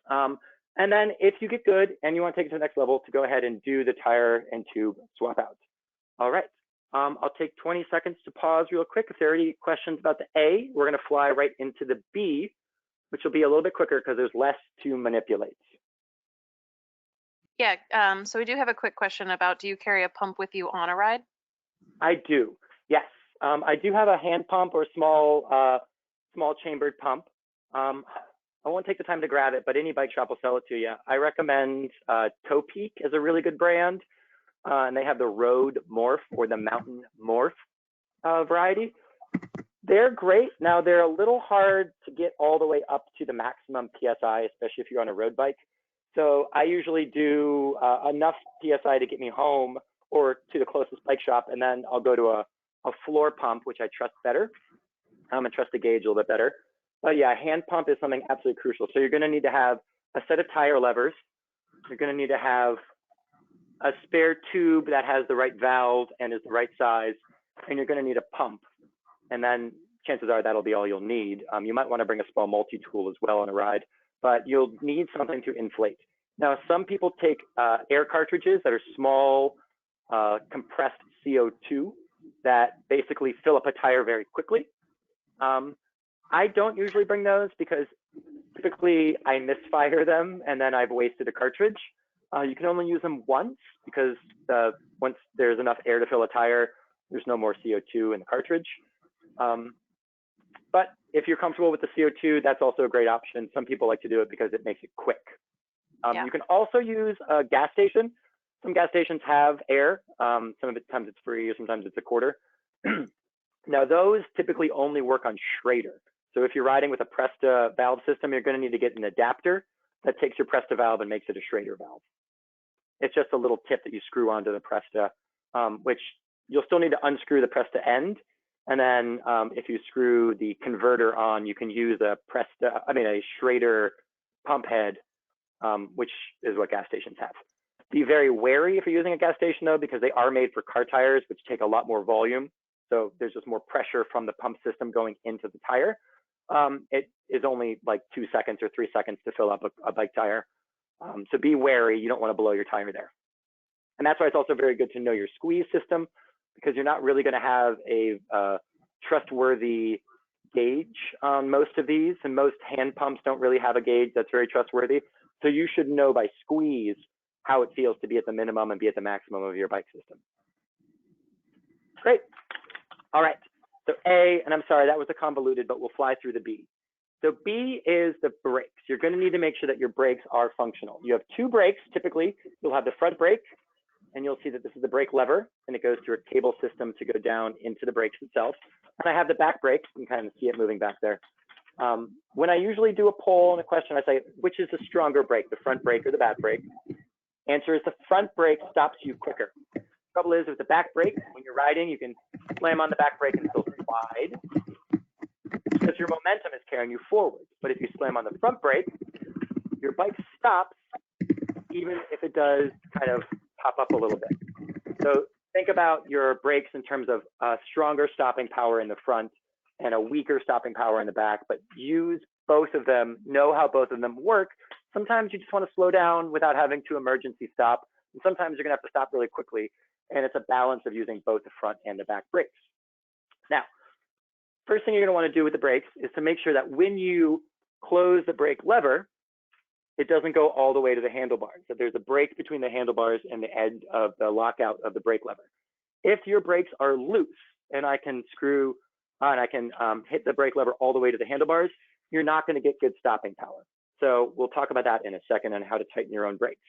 And then if you get good and you want to take it to the next level, to go ahead and do the tire and tube swap out. All right. I'll take 20 seconds to pause real quick. If there are any questions about the A, we're going to fly right into the B, which will be a little bit quicker because there's less to manipulate. Yeah, so we do have a quick question about, do you carry a pump with you on a ride? I do, yes. I do have a hand pump or small chambered pump. I won't take the time to grab it, but any bike shop will sell it to you. I recommend Toe Peak is a really good brand. And they have the Road Morph or the Mountain Morph variety. They're great. Now, they're a little hard to get all the way up to the maximum PSI, especially if you're on a road bike. So I usually do enough PSI to get me home or to the closest bike shop, and then I'll go to a floor pump, which I trust better. I trust the gauge a little bit better. But yeah, a hand pump is something absolutely crucial. So you're going to need to have a set of tire levers. You're going to need to have a spare tube that has the right valve and is the right size, and you're going to need a pump. And then chances are that'll be all you'll need. You might want to bring a small multi-tool as well on a ride, but you'll need something to inflate. Now, some people take air cartridges that are small, compressed CO2 that basically fill up a tire very quickly. I don't usually bring those because typically I misfire them and then I've wasted a cartridge. You can only use them once because once there's enough air to fill a tire, there's no more CO2 in the cartridge. But if you're comfortable with the CO2, that's also a great option. Some people like to do it because it makes it quick. You can also use a gas station. Some gas stations have air. Sometimes it's free, or sometimes it's a quarter. Now, those typically only work on Schrader. So if you're riding with a Presta valve system, you're going to need to get an adapter that takes your Presta valve and makes it a Schrader valve. It's just a little tip that you screw onto the Presta, which you'll still need to unscrew the Presta end. And then if you screw the converter on, you can use a Schrader pump head, which is what gas stations have. Be very wary if you're using a gas station though, because they are made for car tires, which take a lot more volume. So there's just more pressure from the pump system going into the tire. It is only like 2 seconds or 3 seconds to fill up a bike tire. So be wary, you don't want to blow your tire there. And that's why it's also very good to know your squeeze system, because you're not really going to have a trustworthy gauge on most of these, and most hand pumps don't really have a gauge that's very trustworthy. So you should know by squeeze how it feels to be at the minimum and be at the maximum of your bike system. Great. All right. So A, and I'm sorry, that was a convoluted, but we'll fly through the B. So B is the brakes. You're going to need to make sure that your brakes are functional. You have 2 brakes. Typically, you'll have the front brake, and you'll see that this is the brake lever, and it goes through a cable system to go down into the brakes itself. And I have the back brake. You can kind of see it moving back there. When I usually do a poll and a question, I say, which is the stronger brake, the front brake or the back brake? Answer is the front brake stops you quicker. Trouble is with the back brake, when you're riding, you can slam on the back brake and still slide because your momentum is carrying you forward. But if you slam on the front brake, your bike stops even if it does kind of pop up a little bit. So think about your brakes in terms of stronger stopping power in the front and a weaker stopping power in the back, but use both of them, know how both of them work. Sometimes you just want to slow down without having to emergency stop. And sometimes you're gonna have to stop really quickly. And it's a balance of using both the front and the back brakes. Now, first thing you're gonna want to do with the brakes is to make sure that when you close the brake lever, it doesn't go all the way to the handlebars, that there's a break between the handlebars and the end of the lockout of the brake lever. If your brakes are loose and I can screw and I can hit the brake lever all the way to the handlebars, you're not going to get good stopping power. So we'll talk about that in a second on how to tighten your own brakes.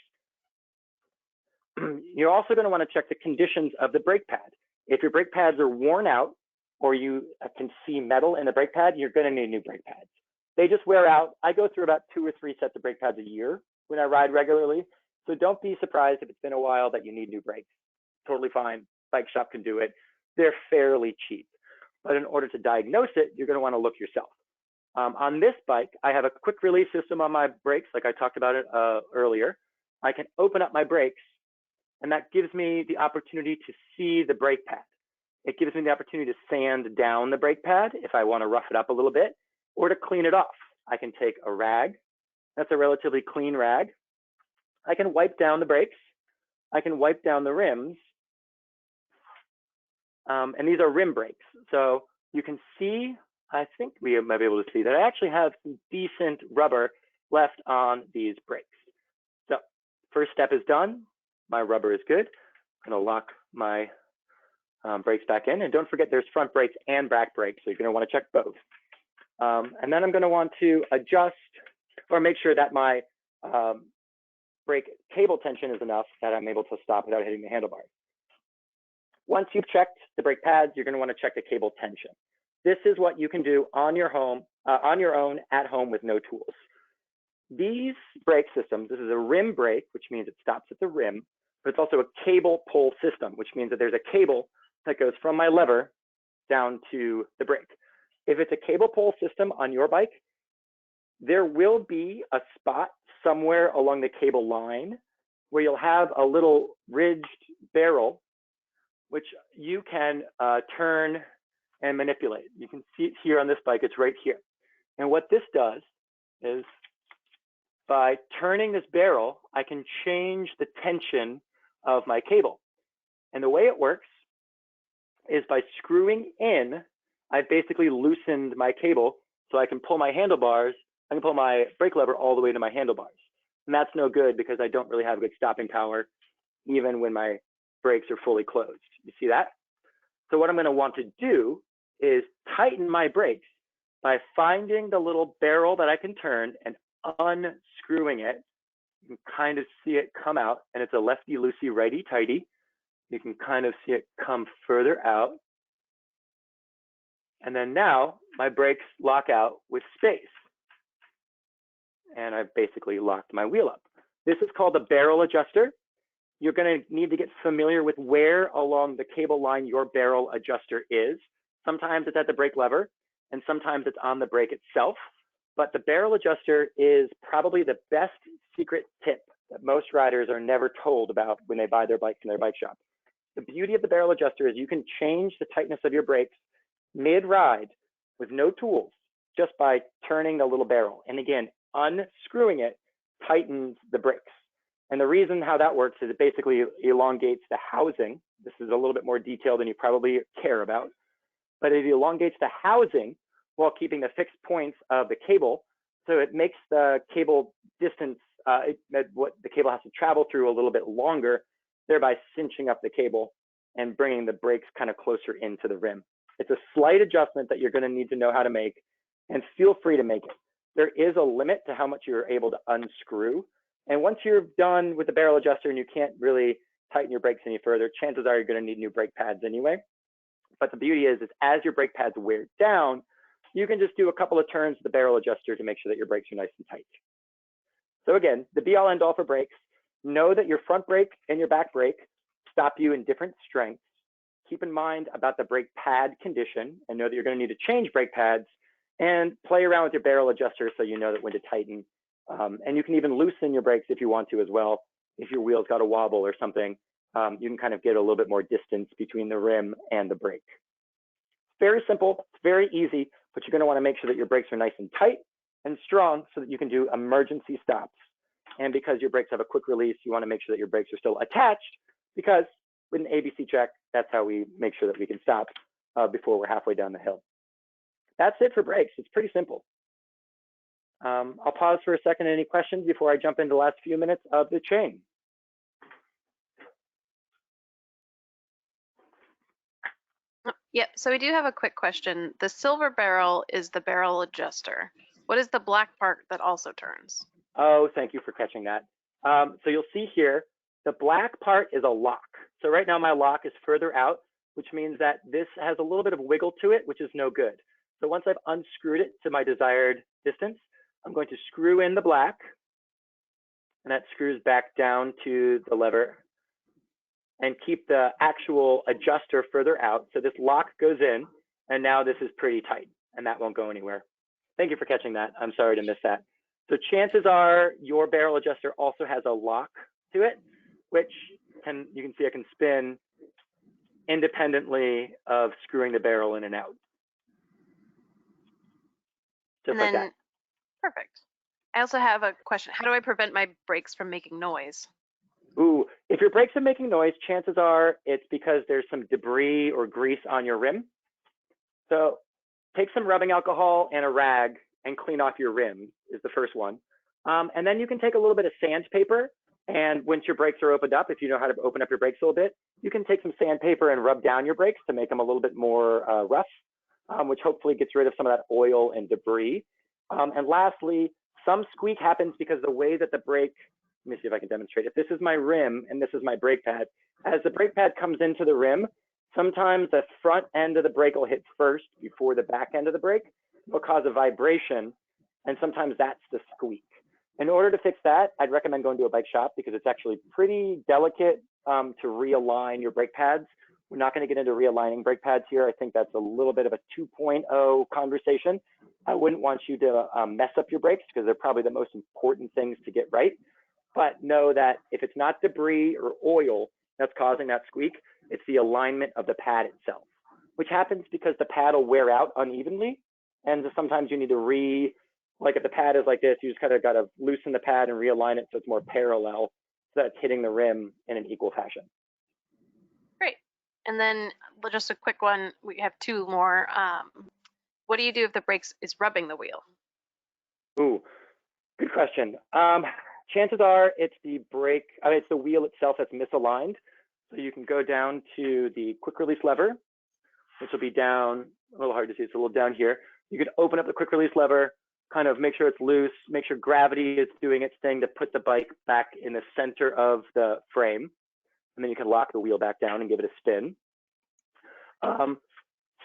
You're also going to want to check the conditions of the brake pad. If your brake pads are worn out or you can see metal in the brake pad, you're going to need new brake pads. They just wear out. I go through about 2 or 3 sets of brake pads a year when I ride regularly. So don't be surprised if it's been a while that you need new brakes. Totally fine. Bike shop can do it. They're fairly cheap. But in order to diagnose it, you're going to want to look yourself. On this bike, I have a quick release system on my brakes, like I talked about it earlier. I can open up my brakes, and that gives me the opportunity to see the brake pad. It gives me the opportunity to sand down the brake pad if I want to rough it up a little bit, or to clean it off. I can take a rag. That's a relatively clean rag. I can wipe down the brakes. I can wipe down the rims. And these are rim brakes. So you can see, I think we might be able to see that I actually have some decent rubber left on these brakes. So first step is done. My rubber is good. I'm going to lock my brakes back in. And don't forget there's front brakes and back brakes. So you're going to want to check both. And then I'm going to want to adjust or make sure that my brake cable tension is enough that I'm able to stop without hitting the handlebars. Once you've checked the brake pads, you're going to want to check the cable tension. This is what you can do on your own at home with no tools. These brake systems, this is a rim brake, which means it stops at the rim, but it's also a cable pull system, which means that there's a cable that goes from my lever down to the brake. If it's a cable pull system on your bike, there will be a spot somewhere along the cable line where you'll have a little ridged barrel, which you can turn and manipulate. You can see it here on this bike, it's right here. And what this does is by turning this barrel, I can change the tension of my cable. And the way it works is by screwing in, I've basically loosened my cable so I can pull my handlebars, I can pull my brake lever all the way to my handlebars. And that's no good because I don't really have good stopping power even when my brakes are fully closed. You see that? So what I'm going to want to do is tighten my brakes by finding the little barrel that I can turn and unscrewing it. You can kind of see it come out, and it's a lefty loosey righty tighty. You can kind of see it come further out. And then now my brakes lock out with space. And I've basically locked my wheel up. This is called a barrel adjuster. You're going to need to get familiar with where along the cable line your barrel adjuster is. Sometimes it's at the brake lever, and sometimes it's on the brake itself. But the barrel adjuster is probably the best secret tip that most riders are never told about when they buy their bike from their bike shop. The beauty of the barrel adjuster is you can change the tightness of your brakes mid-ride with no tools, just by turning the little barrel. And again, unscrewing it tightens the brakes. And the reason how that works is it basically elongates the housing. This is a little bit more detailed than you probably care about, but it elongates the housing while keeping the fixed points of the cable. So it makes the cable distance, what the cable has to travel through a little bit longer, thereby cinching up the cable and bringing the brakes kind of closer into the rim. It's a slight adjustment that you're going to need to know how to make, and feel free to make it. There is a limit to how much you're able to unscrew. And once you're done with the barrel adjuster and you can't really tighten your brakes any further, chances are you're going to need new brake pads anyway. But the beauty is as your brake pads wear down, you can just do a couple of turns with the barrel adjuster to make sure that your brakes are nice and tight. So again, the be all end all for brakes know that your front brake and your back brake stop you in different strengths. Keep in mind about the brake pad condition and know that you're going to need to change brake pads, and play around with your barrel adjuster so you know that when to tighten. And you can even loosen your brakes if you want to as well. If your wheel's got a wobble or something, you can kind of get a little bit more distance between the rim and the brake. It's very simple, it's very easy, but you're going to want to make sure that your brakes are nice and tight and strong so that you can do emergency stops. And because your brakes have a quick release, you want to make sure that your brakes are still attached, because with an ABC check, that's how we make sure that we can stop before we're halfway down the hill. That's it for brakes. It's pretty simple. I'll pause for a second. Any questions before I jump into the last few minutes of the chain? Yep, so we do have a quick question. The silver barrel is the barrel adjuster. What is the black part that also turns? Oh, thank you for catching that. So you'll see here, the black part is a lock. So right now my lock is further out, which means that this has a little bit of wiggle to it, which is no good. So once I've unscrewed it to my desired distance, I'm going to screw in the black, and that screws back down to the lever, and keep the actual adjuster further out. So this lock goes in, and now this is pretty tight, and that won't go anywhere. Thank you for catching that. I'm sorry to miss that. So chances are your barrel adjuster also has a lock to it, which you can see I can spin independently of screwing the barrel in and out. Just like that. Perfect. I also have a question. How do I prevent my brakes from making noise? Ooh, if your brakes are making noise, chances are it's because there's some debris or grease on your rim. So take some rubbing alcohol and a rag and clean off your rim is the first one. And then you can take a little bit of sandpaper, and once your brakes are opened up, if you know how to open up your brakes a little bit, you can take some sandpaper and rub down your brakes to make them a little bit more rough, which hopefully gets rid of some of that oil and debris. And lastly, some squeak happens because the way that the brake, let me see if I can demonstrate. If this is my rim and this is my brake pad, as the brake pad comes into the rim, sometimes the front end of the brake will hit first before the back end of the brake. It will cause a vibration, and sometimes that's the squeak. In order to fix that, I'd recommend going to a bike shop because it's actually pretty delicate to realign your brake pads. We're not going to get into realigning brake pads here. I think that's a little bit of a 2.0 conversation. I wouldn't want you to mess up your brakes because they're probably the most important things to get right. But know that if it's not debris or oil that's causing that squeak, it's the alignment of the pad itself, which happens because the pad will wear out unevenly. And sometimes you need to like if the pad is like this, you just kind of got to loosen the pad and realign it so it's more parallel, so that it's hitting the rim in an equal fashion. Great. And then just a quick one, we have two more. What do you do if the brakes is rubbing the wheel? Ooh, good question. Chances are it's the brake, it's the wheel itself that's misaligned. So you can go down to the quick release lever, which will be down, a little hard to see, it's a little down here. You can open up the quick release lever, kind of make sure it's loose, make sure gravity is doing its thing to put the bike back in the center of the frame. And then you can lock the wheel back down and give it a spin.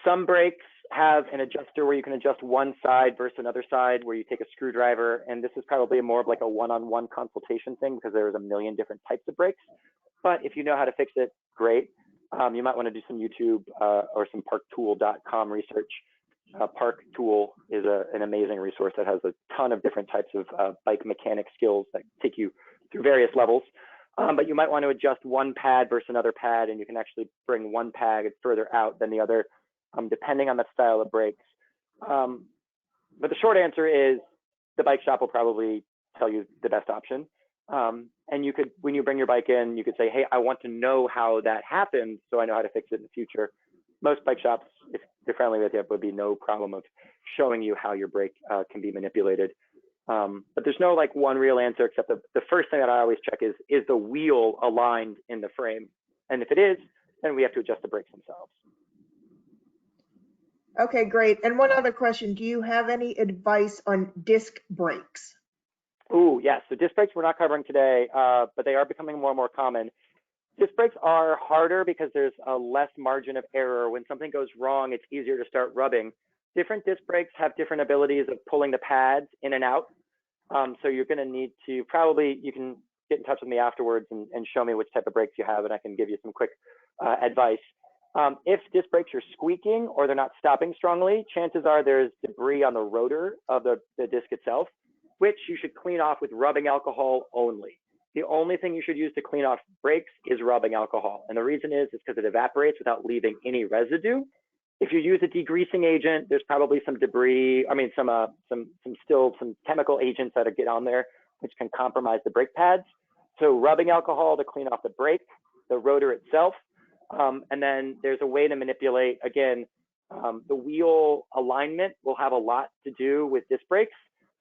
Some brakes have an adjuster where you can adjust one side versus another side, where you take a screwdriver, and this is probably more of like a one-on-one consultation thing because there's a million different types of brakes. But if you know how to fix it, great. You might want to do some YouTube or some parktool.com research. Park Tool is an amazing resource that has a ton of different types of bike mechanic skills that take you through various levels. But you might want to adjust one pad versus another pad, and you can actually bring one pad further out than the other, depending on the style of brakes. But the short answer is the bike shop will probably tell you the best option. And you could, when you bring your bike in, you could say, hey, I want to know how that happened so I know how to fix it in the future. Most bike shops, if they're friendly with you, would be no problem of showing you how your brake can be manipulated. But there's no like one real answer, except the first thing that I always check is the wheel aligned in the frame? And if it is, then we have to adjust the brakes themselves. Okay, great. And one other question, do you have any advice on disc brakes? Ooh, yes. So disc brakes we're not covering today, but they are becoming more and more common. Disc brakes are harder because there's a less margin of error. When something goes wrong, it's easier to start rubbing. Different disc brakes have different abilities of pulling the pads in and out. So you're going to need to probably, you can get in touch with me afterwards and show me which type of brakes you have, and I can give you some quick advice. If disc brakes are squeaking or they're not stopping strongly, chances are there's debris on the rotor of the disc itself, which you should clean off with rubbing alcohol only. The only thing you should use to clean off brakes is rubbing alcohol. And the reason is because it evaporates without leaving any residue. If you use a degreasing agent, there's probably some debris, I mean, some chemical agents that get on there, which can compromise the brake pads. So rubbing alcohol to clean off the brake, the rotor itself. And then there's a way to manipulate, again, the wheel alignment will have a lot to do with disc brakes,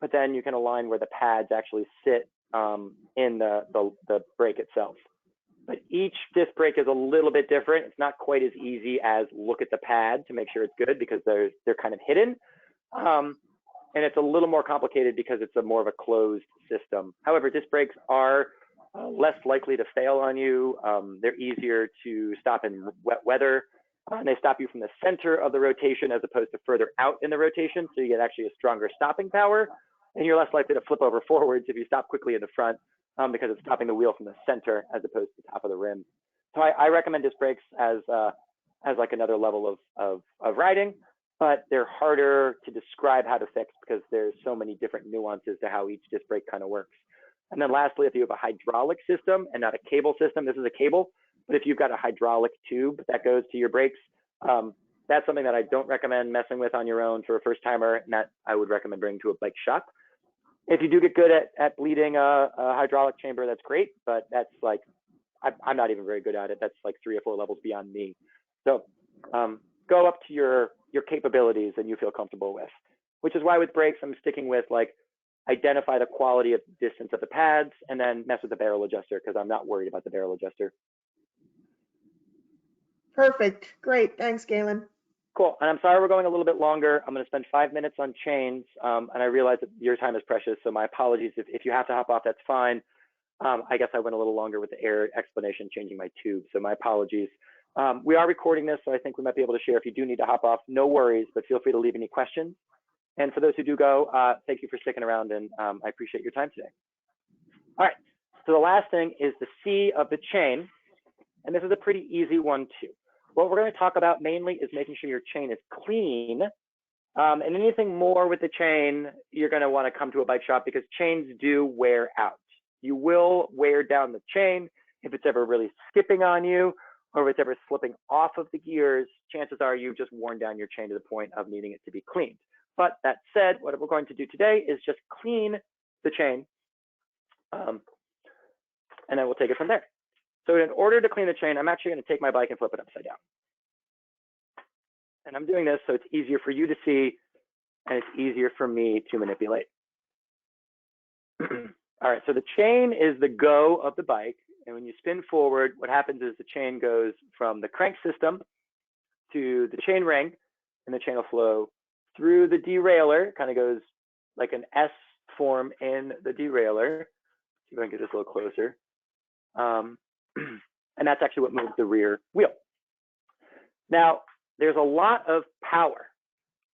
but then you can align where the pads actually sit in the brake itself. But each disc brake is a little bit different. It's not quite as easy as look at the pad to make sure it's good because they're kind of hidden. And it's a little more complicated because it's more of a closed system. However, disc brakes are less likely to fail on you. They're easier to stop in wet weather. And they stop you from the center of the rotation as opposed to further out in the rotation. So you get actually a stronger stopping power. And you're less likely to flip over forwards if you stop quickly in the front because it's stopping the wheel from the center as opposed to the top of the rim. So I recommend disc brakes as like another level of riding, but they're harder to describe how to fix because there's so many different nuances to how each disc brake kind of works. And then lastly, if you have a hydraulic system and not a cable system, this is a cable, but if you've got a hydraulic tube that goes to your brakes, that's something that I don't recommend messing with on your own for a first timer, and that I would recommend bringing to a bike shop. If you do get good at bleeding a hydraulic chamber, that's great, but that's like, I'm not even very good at it. That's like 3 or 4 levels beyond me. So go up to your capabilities and you feel comfortable with, which is why with brakes, I'm sticking with like, identify the quality of distance of the pads and then mess with the barrel adjuster because I'm not worried about the barrel adjuster. Perfect. Great. Thanks, Galen. Cool. And I'm sorry we're going a little bit longer. I'm going to spend 5 minutes on chains, and I realize that your time is precious, so my apologies. If you have to hop off, that's fine. I guess I went a little longer with the air explanation, changing my tube, so my apologies. We are recording this, so I think we might be able to share. If you do need to hop off, no worries, but feel free to leave any questions. And for those who do go, thank you for sticking around, and I appreciate your time today. All right, so the last thing is the C of the chain, and this is a pretty easy one too. What we're going to talk about mainly is making sure your chain is clean, and anything more with the chain, you're going to want to come to a bike shop because chains do wear out. You will wear down the chain if it's ever really skipping on you, or if it's ever slipping off of the gears. Chances are you've just worn down your chain to the point of needing it to be cleaned. But that said, what we're going to do today is just clean the chain, and then we'll take it from there. So in order to clean the chain, I'm actually going to take my bike and flip it upside down. And I'm doing this so it's easier for you to see and it's easier for me to manipulate. All right, so the chain is the go of the bike. And when you spin forward, what happens is the chain goes from the crank system to the chain ring, and the chain will flow through the derailleur. It kind of goes like an S form in the derailleur. See if I can get this a little closer. And that's actually what moves the rear wheel. Now, there's a lot of power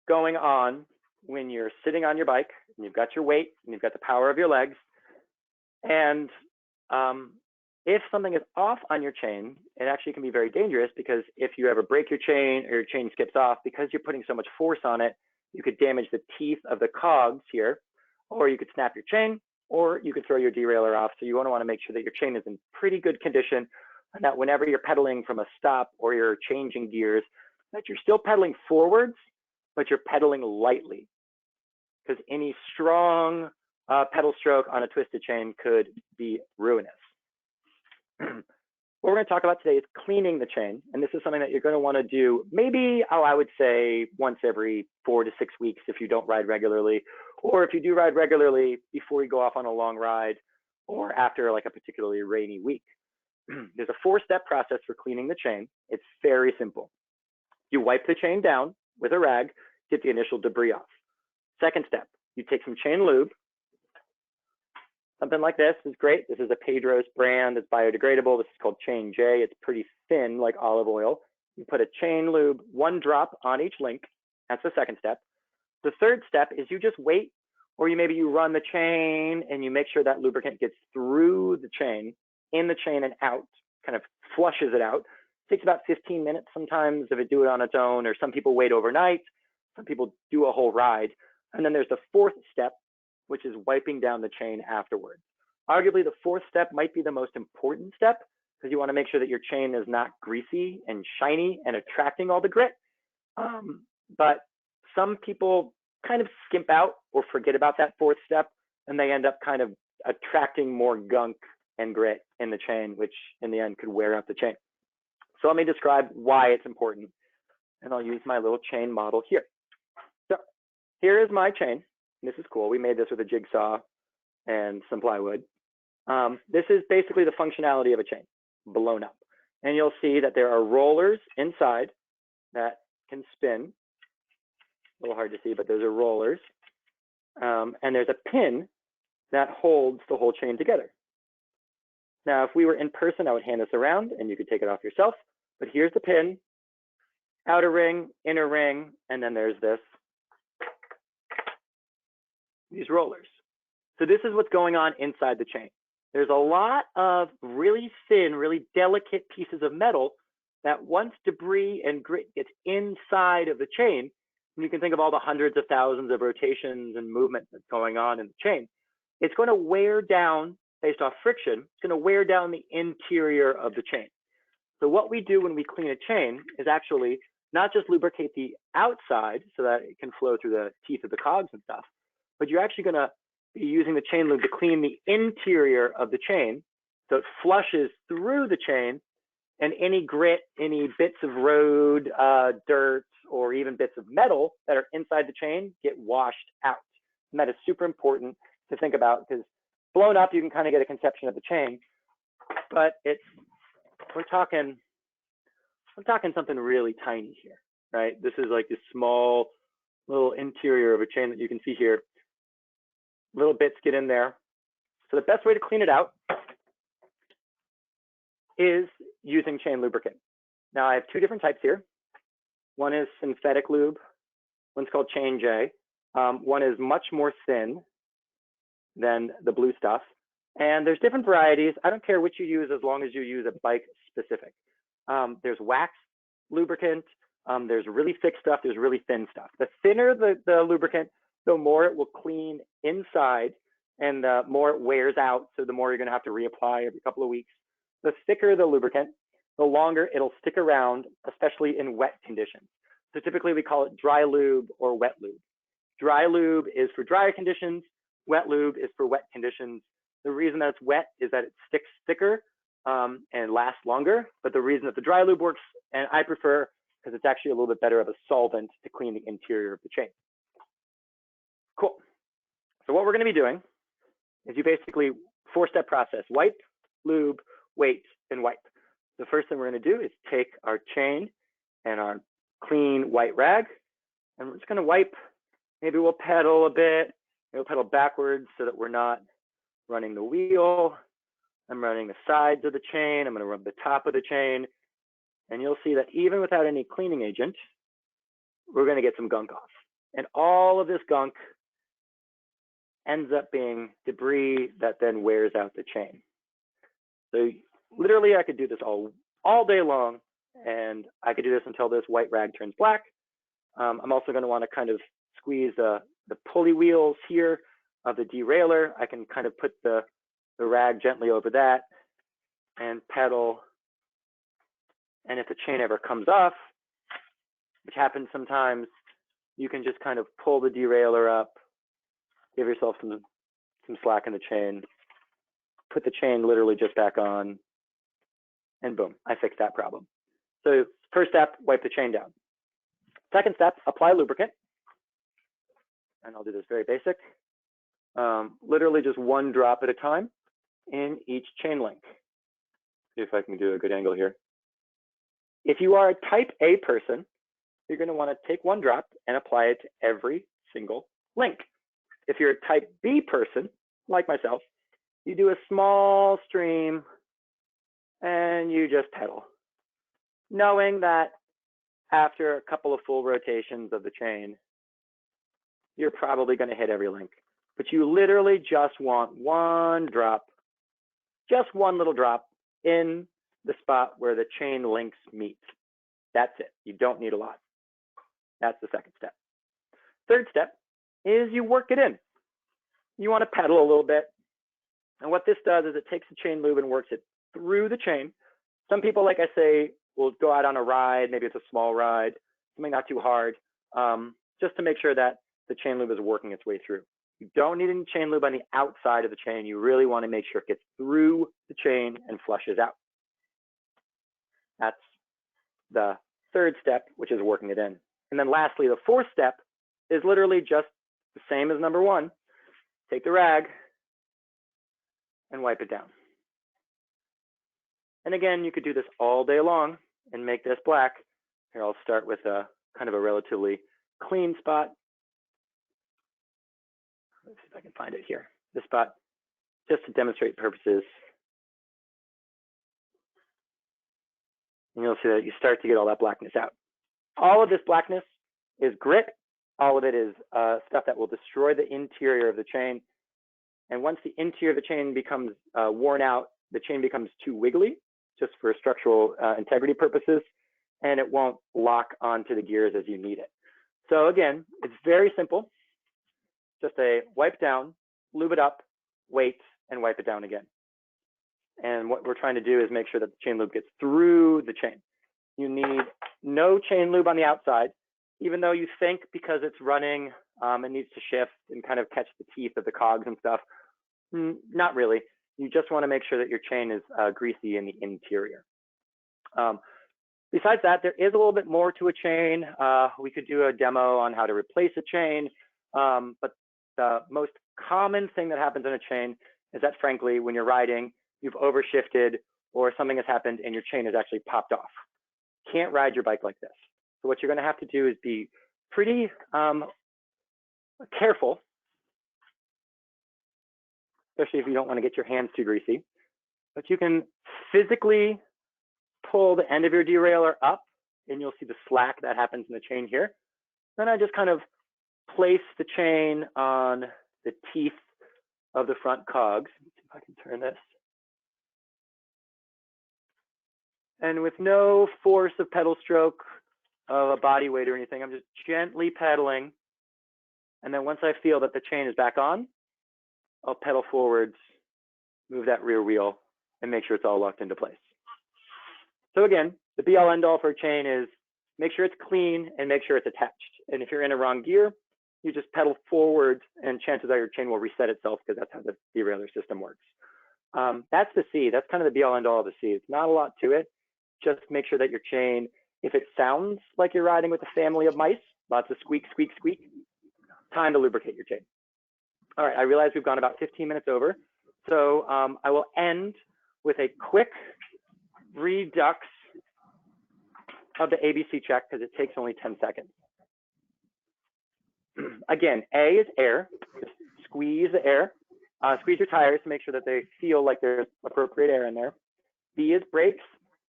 going on when you're sitting on your bike and you've got your weight and you've got the power of your legs. And if something is off on your chain, it actually can be very dangerous because if you ever break your chain or your chain skips off, because you're putting so much force on it, you could damage the teeth of the cogs here, or you could snap your chain, or you could throw your derailleur off. So you want to make sure that your chain is in pretty good condition and that whenever you're pedaling from a stop or you're changing gears, that you're still pedaling forwards, but you're pedaling lightly, because any strong pedal stroke on a twisted chain could be ruinous. What we're going to talk about today is cleaning the chain, and this is something that you're going to want to do maybe, I would say once every 4 to 6 weeks if you don't ride regularly, or if you do ride regularly before you go off on a long ride, or after like a particularly rainy week. There's a 4-step process for cleaning the chain. It's very simple. You wipe the chain down with a rag, get the initial debris off. Second step, you take some chain lube. Something like this is great. This is a Pedros brand. It's biodegradable. This is called Chain J. It's pretty thin, like olive oil. You put a chain lube, 1 drop on each link. That's the second step. The third step is you just wait, or maybe you run the chain and you make sure that lubricant gets through the chain, in the chain and out, kind of flushes it out. It takes about 15 minutes sometimes if it do it on its own, or some people wait overnight. Some people do a whole ride. And then there's the fourth step, which is wiping down the chain afterwards. Arguably, the fourth step might be the most important step because you want to make sure that your chain is not greasy and shiny and attracting all the grit. But some people kind of skimp out or forget about that fourth step, and they end up kind of attracting more gunk and grit in the chain, which in the end could wear out the chain. So let me describe why it's important, and I'll use my little chain model here. So here is my chain. This is cool. We made this with a jigsaw and some plywood. This is basically the functionality of a chain blown up. And you'll see that there are rollers inside that can spin. A little hard to see, but those are rollers. And there's a pin that holds the whole chain together. Now, if we were in person, I would hand this around and you could take it off yourself. But here's the pin, outer ring, inner ring, and then there's these rollers. So this is what's going on inside the chain. There's a lot of really thin, really delicate pieces of metal that once debris and grit gets inside of the chain, and you can think of all the hundreds of thousands of rotations and movement that's going on in the chain, it's going to wear down, based off friction, it's going to wear down the interior of the chain. So what we do when we clean a chain is actually not just lubricate the outside so that it can flow through the teeth of the cogs and stuff, but you're actually going to be using the chain lube to clean the interior of the chain so it flushes through the chain, and any grit, any bits of road, dirt, or even bits of metal that are inside the chain get washed out. And that is super important to think about because blown up, you can kind of get a conception of the chain, but we're talking something really tiny here, right? This is like this small little interior of a chain that you can see here. Little bits get in there. So the best way to clean it out is using chain lubricant. Now I have two different types here. One is synthetic lube. One's called Chain J. One is much more thin than the blue stuff. And there's different varieties. I don't care which you use as long as you use a bike specific. There's wax lubricant. There's really thick stuff. There's really thin stuff. The thinner the lubricant, the more it will clean inside and the more it wears out. So the more you're going to have to reapply every couple of weeks. The thicker the lubricant, the longer it'll stick around, especially in wet conditions. So typically we call it dry lube or wet lube. Dry lube is for drier conditions. Wet lube is for wet conditions. The reason that it's wet is that it sticks thicker and lasts longer. But the reason that the dry lube works, and I prefer, because it's actually a little bit better of a solvent to clean the interior of the chain. Cool. So what we're going to be doing is you basically four-step process: wipe, lube, wait, and wipe. The first thing we're going to do is take our chain and our clean white rag, and we're just going to wipe. Maybe we'll pedal a bit. Maybe we'll pedal backwards so that we're not running the wheel. I'm running the sides of the chain. I'm going to rub the top of the chain. And you'll see that even without any cleaning agent, we're going to get some gunk off. And all of this gunk ends up being debris that then wears out the chain. So literally, I could do this all day long, and I could do this until this white rag turns black. I'm also going to want to kind of squeeze the pulley wheels here of the derailleur. I can kind of put the rag gently over that and pedal. And if the chain ever comes off, which happens sometimes, you can just kind of pull the derailleur up, give yourself some slack in the chain, put the chain literally just back on, and boom, I fixed that problem. So first step, wipe the chain down. Second step, apply lubricant. And I'll do this very basic. Literally just one drop at a time in each chain link. See if I can do a good angle here. If you are a type A person, you're going to want to take one drop and apply it to every single link. If you're a type B person, like myself, you do a small stream and you just pedal, knowing that after a couple of full rotations of the chain, you're probably going to hit every link. But you literally just want one drop just one little drop in the spot where the chain links meet. That's it. You don't need a lot. That's the second step. Third step is you work it in. You want to pedal a little bit. And what this does is it takes the chain lube and works it through the chain. Some people, like I say, will go out on a ride. Maybe it's a small ride, something not too hard, just to make sure that the chain lube is working its way through. You don't need any chain lube on the outside of the chain. You really want to make sure it gets through the chain and flushes out. That's the third step, which is working it in. And then lastly, the fourth step is literally just the same as number one. Take the rag and wipe it down. And again, you could do this all day long and make this black. Here, I'll start with a kind of a relatively clean spot. Let's see if I can find it here. This spot, just to demonstrate purposes. And you'll see that you start to get all that blackness out. All of this blackness is grit. All of it is stuff that will destroy the interior of the chain. And once the interior of the chain becomes worn out, the chain becomes too wiggly, just for structural integrity purposes, and it won't lock onto the gears as you need it. So again, it's very simple. Just a wipe down, lube it up, wait, and wipe it down again. And what we're trying to do is make sure that the chain lube gets through the chain. You need no chain lube on the outside, even though you think because it's running, it needs to shift and kind of catch the teeth of the cogs and stuff. Not really. You just want to make sure that your chain is greasy in the interior. Besides that, there is a little bit more to a chain. We could do a demo on how to replace a chain, but the most common thing that happens in a chain is that, frankly, when you're riding, you've overshifted or something has happened and your chain has actually popped off. Can't ride your bike like this. So what you're going to have to do is be pretty careful, especially if you don't want to get your hands too greasy. But you can physically pull the end of your derailleur up, and you'll see the slack that happens in the chain here. Then I just kind of place the chain on the teeth of the front cogs. Let's see if I can turn this. And with no force of pedal stroke of a body weight or anything, I'm just gently pedaling. And then once I feel that the chain is back on, I'll pedal forwards, move that rear wheel, and make sure it's all locked into place. So again, the be all end all for a chain is make sure it's clean and make sure it's attached. And if you're in a wrong gear, you just pedal forward and chances are your chain will reset itself because that's how the derailleur system works. That's the C. That's kind of the be all end all of the C. It's not a lot to it. Just make sure that your chain, if it sounds like you're riding with a family of mice, lots of squeak, squeak, squeak, time to lubricate your chain. All right, I realize we've gone about 15 minutes over. So I will end with a quick redux of the ABC check because it takes only 10 seconds. Again, A is air. Just squeeze the air. Squeeze your tires to make sure that they feel like there's appropriate air in there. B is brakes.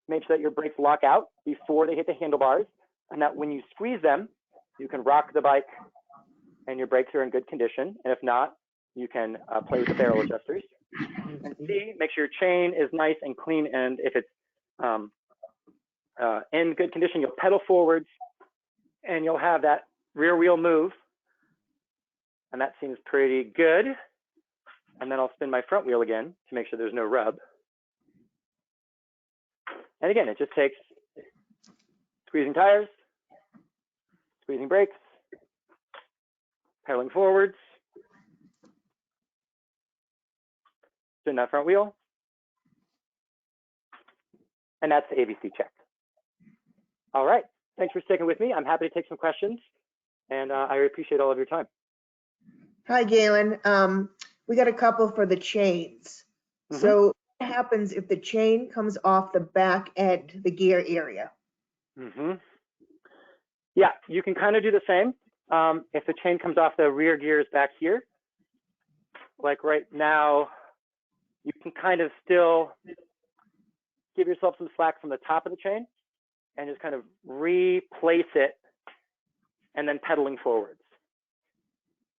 Make sure that your brakes lock out before they hit the handlebars, and that when you squeeze them, you can rock the bike and your brakes are in good condition. And if not, you can play with the barrel adjusters. And C, make sure your chain is nice and clean. And if it's in good condition, you'll pedal forwards and you'll have that rear wheel move. And that seems pretty good. And then I'll spin my front wheel again to make sure there's no rub. And again, it just takes squeezing tires, squeezing brakes, pedaling forwards, spin that front wheel, and that's the ABC check. All right, thanks for sticking with me. I'm happy to take some questions, and I appreciate all of your time. Hi, Galen. We got a couple for the chains. So what happens if the chain comes off the back end, the gear area? Yeah, you can kind of do the same. If the chain comes off the rear gears back here, like right now, you can kind of still give yourself some slack from the top of the chain and just kind of replace it and then pedaling forwards.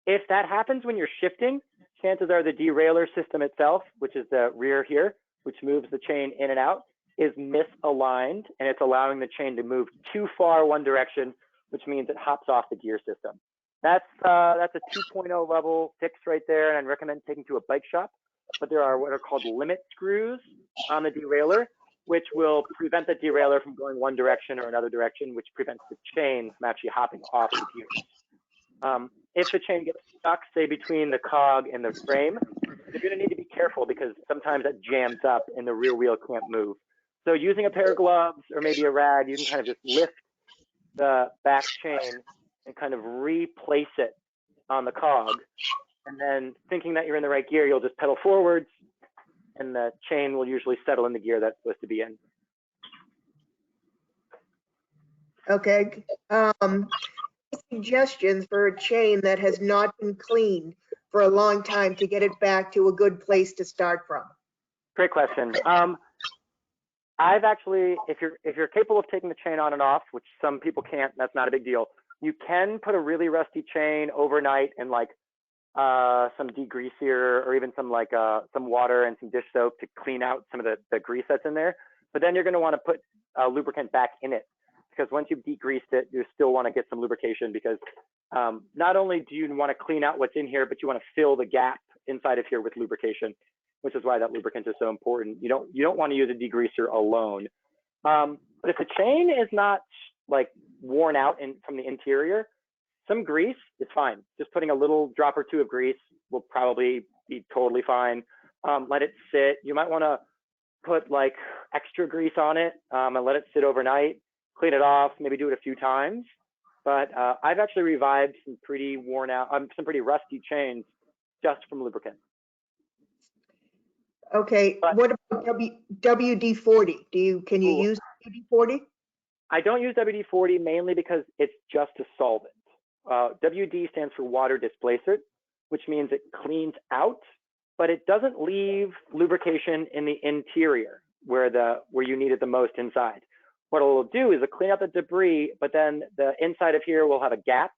If that happens when you're shifting, chances are the derailleur system itself, which is the rear here, which moves the chain in and out, is misaligned, and it's allowing the chain to move too far one direction, which means it hops off the gear system. That's a 2.0 level fix right there, and I'd recommend taking to a bike shop. But there are what are called limit screws on the derailleur, which will prevent the derailleur from going one direction or another direction, which prevents the chain from actually hopping off the gears. If the chain gets stuck, say between the cog and the frame, you're going to need to be careful because sometimes that jams up and the rear wheel can't move. So using a pair of gloves or maybe a rag, you can kind of just lift the back chain and kind of replace it on the cog. And then thinking that you're in the right gear, you'll just pedal forwards and the chain will usually settle in the gear that's supposed to be in. Okay. Suggestions for a chain that has not been cleaned for a long time to get it back to a good place to start from? Great question. I've actually, if you're capable of taking the chain on and off, which some people can't, that's not a big deal. You can put a really rusty chain overnight in like some degreaser or even some water and some dish soap to clean out some of the grease that's in there. But then you're going to want to put lubricant back in it, because once you've degreased it, you still want to get some lubrication, because not only do you want to clean out what's in here, but you want to fill the gap inside of here with lubrication, which is why that lubricant is so important. You don't want to use a degreaser alone. But if the chain is not like worn out from the interior, some grease is fine. Just putting a little drop or two of grease will probably be totally fine. Let it sit. You might want to put like extra grease on it and let it sit overnight. Clean it off, maybe do it a few times. But I've actually revived some pretty worn out, some pretty rusty chains just from lubricant. Okay, but what about WD-40? Can you use WD-40? I don't use WD-40 mainly because it's just a solvent. WD stands for water displacer, which means it cleans out, but it doesn't leave lubrication in the interior where you need it the most inside. What it'll do is it'll clean out the debris, but then the inside of here will have a gap,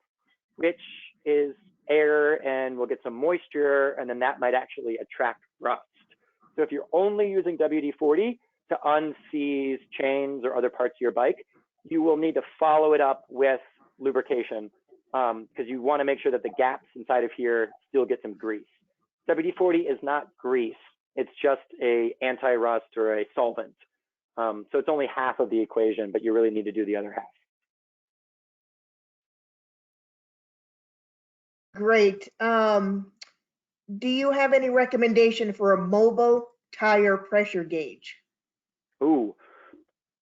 which is air, and we'll get some moisture, and then that might actually attract rust. So if you're only using WD-40 to unseize chains or other parts of your bike, you will need to follow it up with lubrication, because you want to make sure that the gaps inside of here still get some grease. WD-40 is not grease. It's just a anti-rust or a solvent. So it's only half of the equation, but you really need to do the other half. Great. Do you have any recommendation for a mobile tire pressure gauge? Ooh,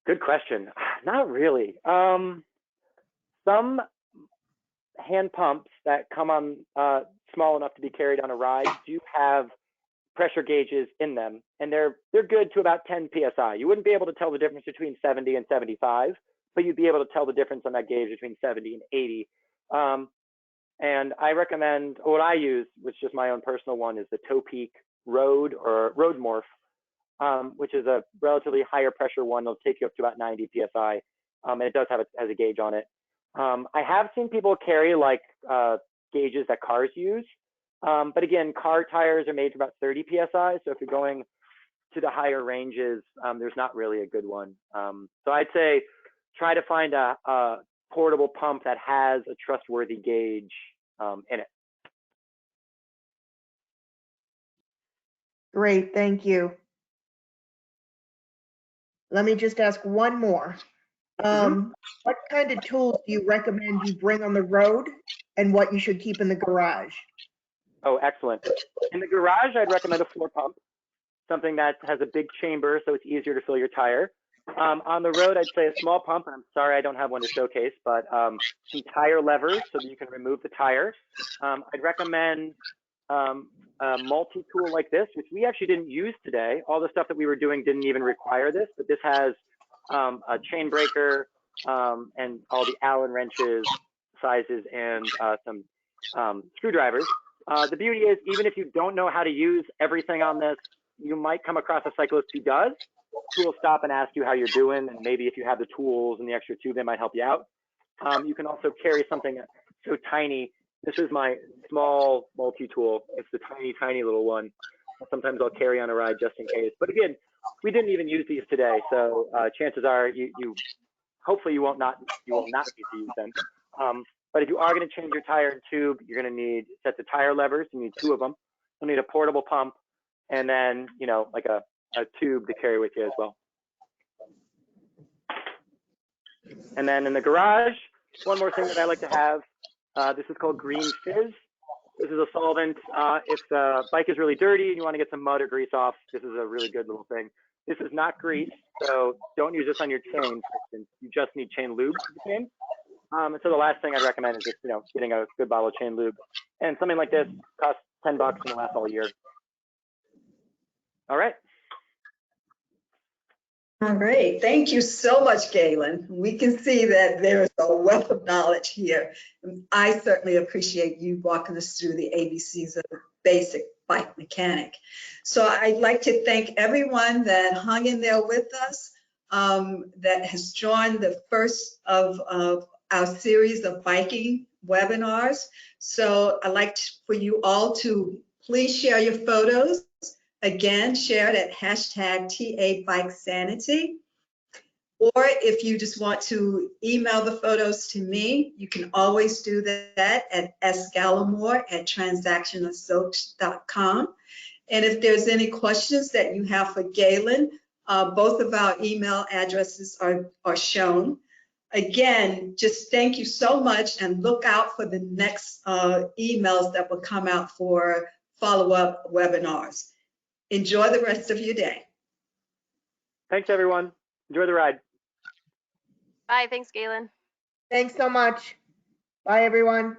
good question. Not really. Some hand pumps that come on small enough to be carried on a ride do have pressure gauges in them, and they're good to about 10 psi. You wouldn't be able to tell the difference between 70 and 75, but you'd be able to tell the difference on that gauge between 70 and 80. And I recommend, what I use, which is my own personal one, is the Toe Peak Road or Road Morph, which is a relatively higher pressure one. It'll take you up to about 90 psi, and it does have has a gauge on it. I have seen people carry like gauges that cars use, but again, car tires are made for about 30 psi. So if you're going to the higher ranges, there's not really a good one. So I'd say try to find a portable pump that has a trustworthy gauge in it. Great, thank you. Let me just ask one more. What kind of tools do you recommend you bring on the road, and what you should keep in the garage? Oh, excellent. In the garage, I'd recommend a floor pump, something that has a big chamber so it's easier to fill your tire. On the road, I'd say a small pump, and I'm sorry I don't have one to showcase, but some tire levers so that you can remove the tire. I'd recommend a multi-tool like this, which we actually didn't use today. All the stuff that we were doing didn't even require this, but this has a chain breaker and all the Allen wrenches, sizes, and some screwdrivers. The beauty is, even if you don't know how to use everything on this, you might come across a cyclist who does, who will stop and ask you how you're doing, and maybe if you have the tools and the extra tube, they might help you out. You can also carry something so tiny. This is my small multi-tool. It's the tiny, tiny little one. Sometimes I'll carry on a ride just in case. But again, we didn't even use these today, so chances are hopefully you will not need to use them. But if you are going to change your tire and tube, you're going to need sets of tire levers. You need 2 of them. You'll need a portable pump, and then like a tube to carry with you as well. And then in the garage, one more thing that I like to have. This is called green fizz. This is a solvent. If the bike is really dirty and you want to get some mud or grease off, this is a really good little thing. This is not grease, so don't use this on your chain, for instance. You just need chain lube for the chain. And so the last thing I'd recommend is just, getting a good bottle of chain lube. And something like this costs $10 and will last all year. All right. All right. Thank you so much, Galen. We can see that there's a wealth of knowledge here. I certainly appreciate you walking us through the ABCs of basic bike mechanic. So I'd like to thank everyone that hung in there with us, that has joined the first of our series of biking webinars. So I'd like for you all to please share your photos. Again, share it at #TA_Bike_Sanity. Or if you just want to email the photos to me, you can always do that at sgallimore@transactionassociates.com. And if there's any questions that you have for Galen, both of our email addresses are shown. Again, just thank you so much, and look out for the next emails that will come out for follow-up webinars. Enjoy the rest of your day. Thanks, everyone. Enjoy the ride. Bye. Thanks, Galen. Thanks so much. Bye, everyone.